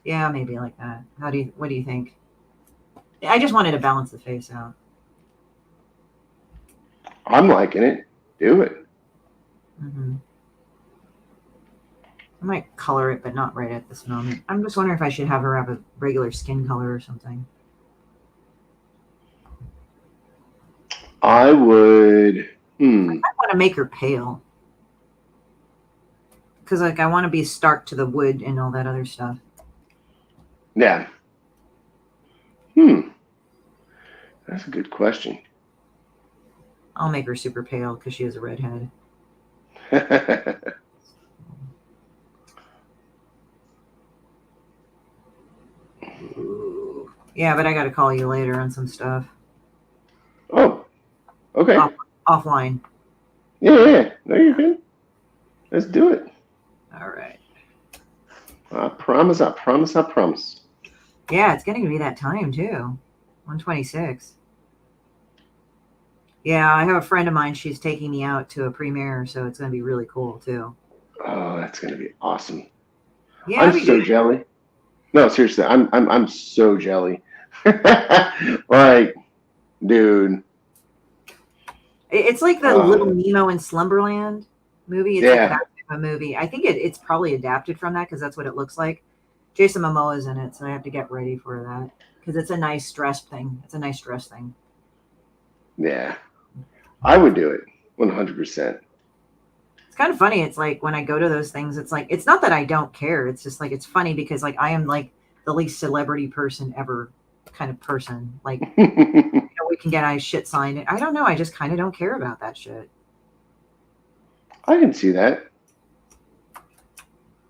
Yeah, maybe like that. What do you think? I just wanted to balance the face out. I'm liking it. Do it. Mm-hmm. I might color it, but not right at this moment. I'm just wondering if I should have her have a regular skin color or something. I would. I want to make her pale. Because like I want to be stark to the wood and all that other stuff. Yeah. That's a good question. I'll make her super pale because she is a redhead. Ooh. Yeah, but I got to call you later on some stuff. Oh, okay. Offline. Yeah. No, you're good. Let's do it. All right. I promise. Yeah, it's getting to be that time too. 1:26. Yeah, I have a friend of mine. She's taking me out to a premiere, so it's going to be really cool too. Oh, that's gonna be awesome. Yeah, I'm so jelly. No, seriously, I'm so jelly. Like, dude. It's like the Little Nemo in Slumberland movie. It's like that type of movie. I think it's probably adapted from that because that's what it looks like. Jason Momoa's in it, so I have to get ready for that because it's a nice dress thing. It's a nice dress thing. Yeah, I would do it 100%. It's kind of funny. It's like when I go to those things, it's like it's not that I don't care. It's just like it's funny because like I am like the least celebrity person ever kind of person. Like you know, we can get our shit signed. I don't know. I just kind of don't care about that shit. I can see that.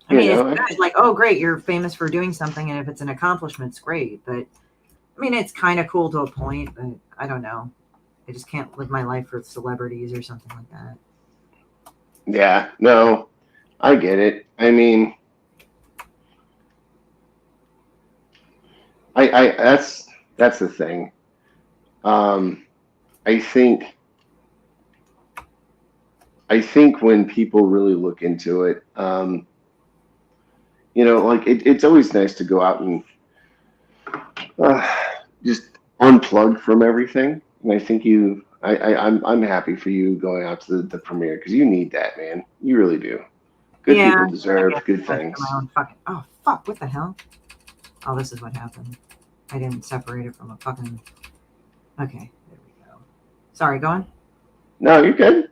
I mean, it's like, oh, great, you're famous for doing something, and if it's an accomplishment, it's great. But I mean, it's kind of cool to a point, but I don't know. I just can't live my life for celebrities or something like that. Yeah, no, I get it. I mean, I that's the thing. I think when people really look into it, you know, like it's always nice to go out and just unplug from everything. And I think I'm happy for you going out to the premiere because you need that, man. You really do. Good people deserve good things. Oh, fuck, what the hell? Oh, this is what happened. I didn't separate it from a fucking... Okay, there we go. Sorry, go on. No, you're good.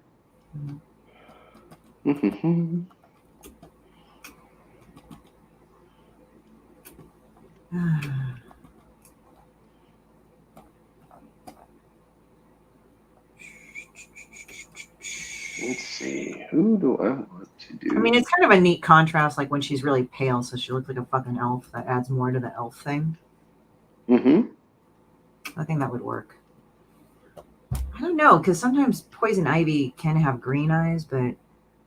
Let's see. Who do I want to do? I mean, it's kind of a neat contrast, like when she's really pale, so she looks like a fucking elf. That adds more to the elf thing. I think that would work. I don't know, because sometimes Poison Ivy can have green eyes, but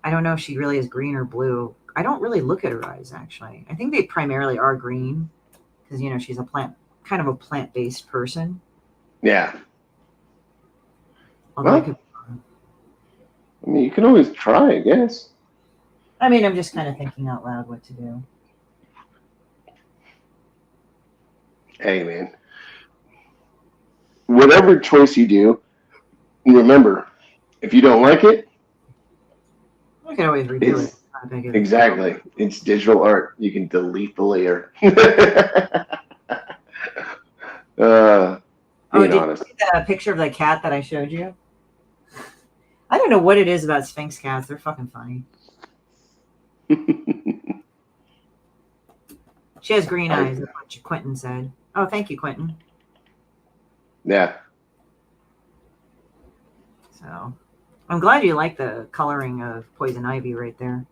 I don't know if she really is green or blue. I don't really look at her eyes, actually. I think they primarily are green, because, you know, she's kind of a plant-based person. Yeah. Although I mean, you can always try, I guess. I mean, I'm just kind of thinking out loud what to do. Hey, man. Whatever choice you do, remember, if you don't like it, I can always redo it. it's exactly. It's digital art. You can delete the layer. Being Did you honest. see the picture of the cat that I showed you? I don't know what it is about Sphinx cats. They're fucking funny. She has green eyes. That's what Quentin said. Oh, thank you, Quentin. Yeah. So, I'm glad you like the coloring of Poison Ivy right there.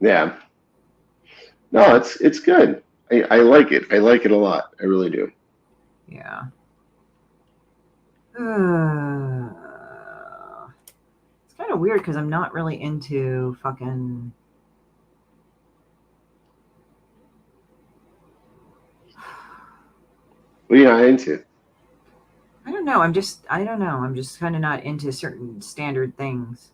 Yeah. No, it's good. I like it. I like it a lot. I really do. Yeah. It's kind of weird because I'm not really into fucking. What are you not into? I don't know. I'm just kind of not into certain standard things.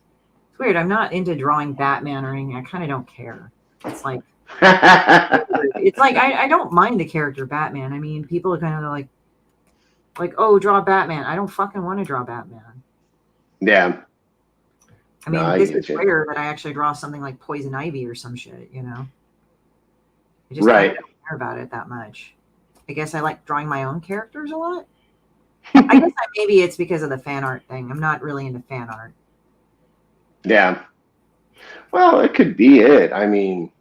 It's weird. I'm not into drawing Batman or anything. I kind of don't care. It's like I don't mind the character Batman. I mean, people are kind of like, oh, draw Batman. I don't fucking want to draw Batman. Yeah. I mean, No, I this get is you. rare that I actually draw something like Poison Ivy or some shit, you know? I just Right. kind of don't care about it that much. I guess I like drawing my own characters a lot. I guess maybe it's because of the fan art thing. I'm not really into fan art. Yeah. Well, it could be it. I mean,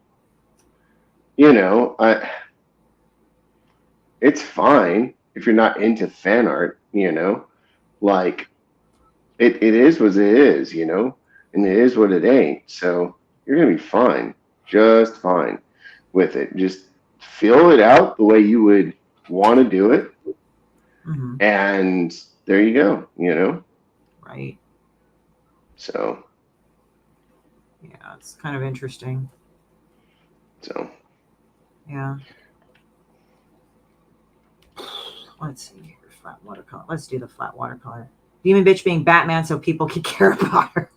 you know, it's fine if you're not into fan art, you know? Like it is what it is, you know? And it is what it ain't. So you're gonna be fine. Just fine with it. Just feel it out the way you would want to do it. Mm-hmm. And there you go, you know? Right. So Yeah, it's kind of interesting. so Yeah. Let's see here. Flat watercolor. Let's do the flat watercolor. Demon Bitch being Batman so people can care about her.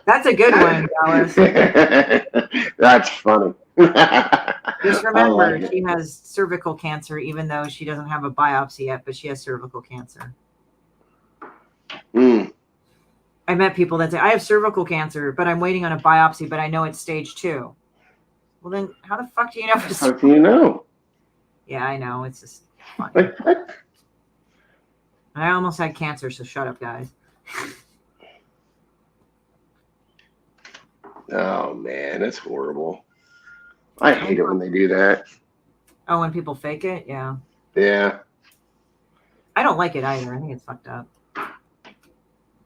That's a good one, Dallas. That's funny. Just I remember, like she has cervical cancer, even though she doesn't have a biopsy yet, but she has cervical cancer. Mm. I met people that say, I have cervical cancer, but I'm waiting on a biopsy, but I know it's stage 2. Well, then how the fuck do you know? How do you know? Yeah, I know. It's just funny. Like what? I almost had cancer, so shut up, guys. Oh man, that's horrible. I hate it when they do that. Oh, when people fake it? Yeah. Yeah. I don't like it either. I think it's fucked up.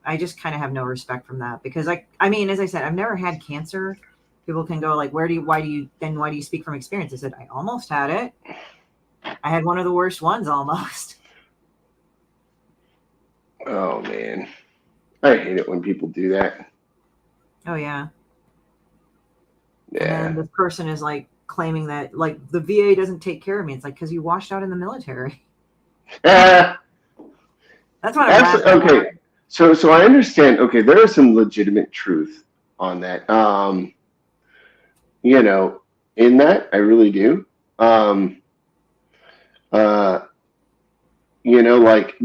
I just kind of have no respect from that because I mean, as I said, I've never had cancer. People can go like, why do you speak from experience? I said, I almost had it. I had one of the worst ones almost. Oh man. I hate it when people do that. Oh yeah. Yeah. And then this person is like claiming that like the VA doesn't take care of me. It's like, because you washed out in the military. That's what I'm laughing Okay. at. So I understand. Okay, there is some legitimate truth on that. You know, in that I really do. You know, like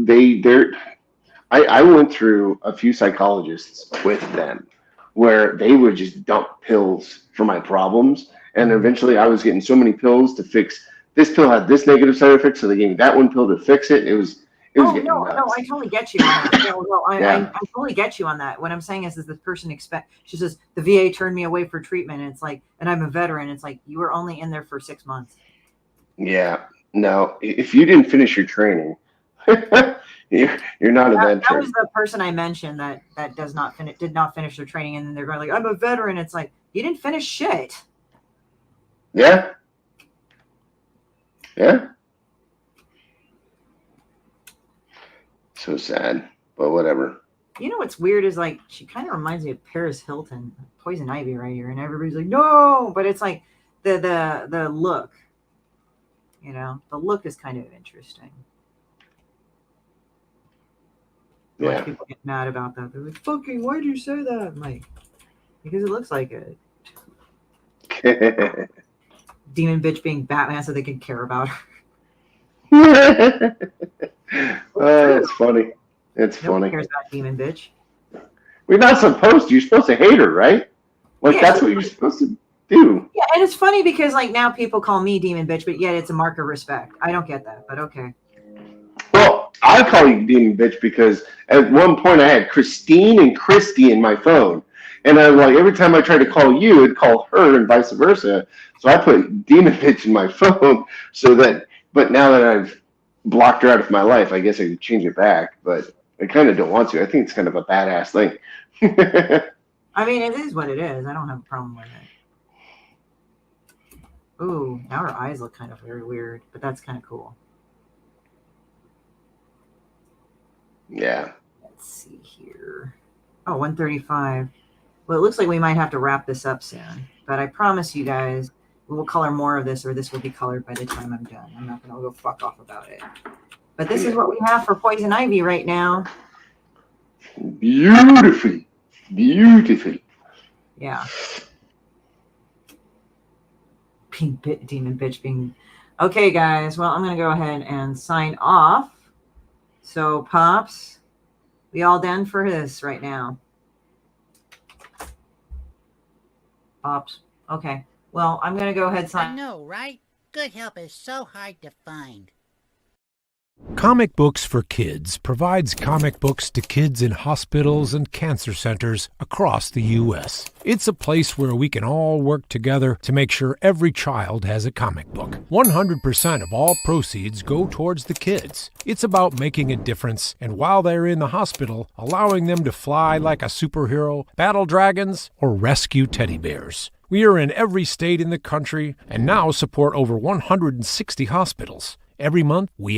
I went through a few psychologists with them where they would just dump pills for my problems. And eventually I was getting so many pills to fix this pill had this negative side effect, so they gave me that one pill to fix it. It was getting No, nuts. I totally get you on that. No, Yeah. I totally get you on that. What I'm saying is this person she says the VA turned me away for treatment, and it's like, and I'm a veteran. It's like you were only in there for 6 months. Yeah. No, if you didn't finish your training, you're not a veteran. That was the person I mentioned that did not finish their training, and then they're going like, I'm a veteran. It's like you didn't finish shit. Yeah. Yeah. So sad, but whatever. You know what's weird is like she kind of reminds me of Paris Hilton, Poison Ivy right here, and everybody's like, no, but it's like the look. You know, the look is kind of interesting. A lot of people get mad about that. They're like, fucking, why do you say that? I'm like, because it looks like it. Demon Bitch being Batman so they could care about her. It's funny. It's Nobody funny. cares about Demon Bitch. We're not supposed to. You're supposed to hate her, right? Like, Yeah, that's what you're supposed to do. Yeah, and it's funny because like now people call me Demon Bitch, but yet it's a mark of respect. I don't get that, but okay. Well, I call you Demon Bitch because at one point I had Christine and Christie in my phone. And I like every time I tried to call you, it'd call her and vice versa. So I put Demon Bitch in my phone so that, but now that I've blocked her out of my life, I guess I could change it back. But I kind of don't want to. I think it's kind of a badass thing. I mean, it is what it is. I don't have a problem with it. Ooh, now her eyes look kind of very weird, but that's kind of cool. Yeah. Let's see here. Oh, 135. Well, it looks like we might have to wrap this up soon, but I promise you guys we will color more of this, or this will be colored by the time I'm done. I'm not going to go fuck off about it. But this is what we have for Poison Ivy right now. Beautifully. Beautiful. Yeah. Demon Bitch being... Okay, guys. Well, I'm going to go ahead and sign off. So, Pops, we all done for this right now? Pops. Okay. Well, I'm going to go ahead and sign... I know, right? Good help is so hard to find. Comic Books for Kids provides comic books to kids in hospitals and cancer centers across the U.S. It's a place where we can all work together to make sure every child has a comic book. 100% of all proceeds go towards the kids. It's about making a difference, and while they're in the hospital, allowing them to fly like a superhero, battle dragons, or rescue teddy bears. We are in every state in the country and now support over 160 hospitals. Every month, we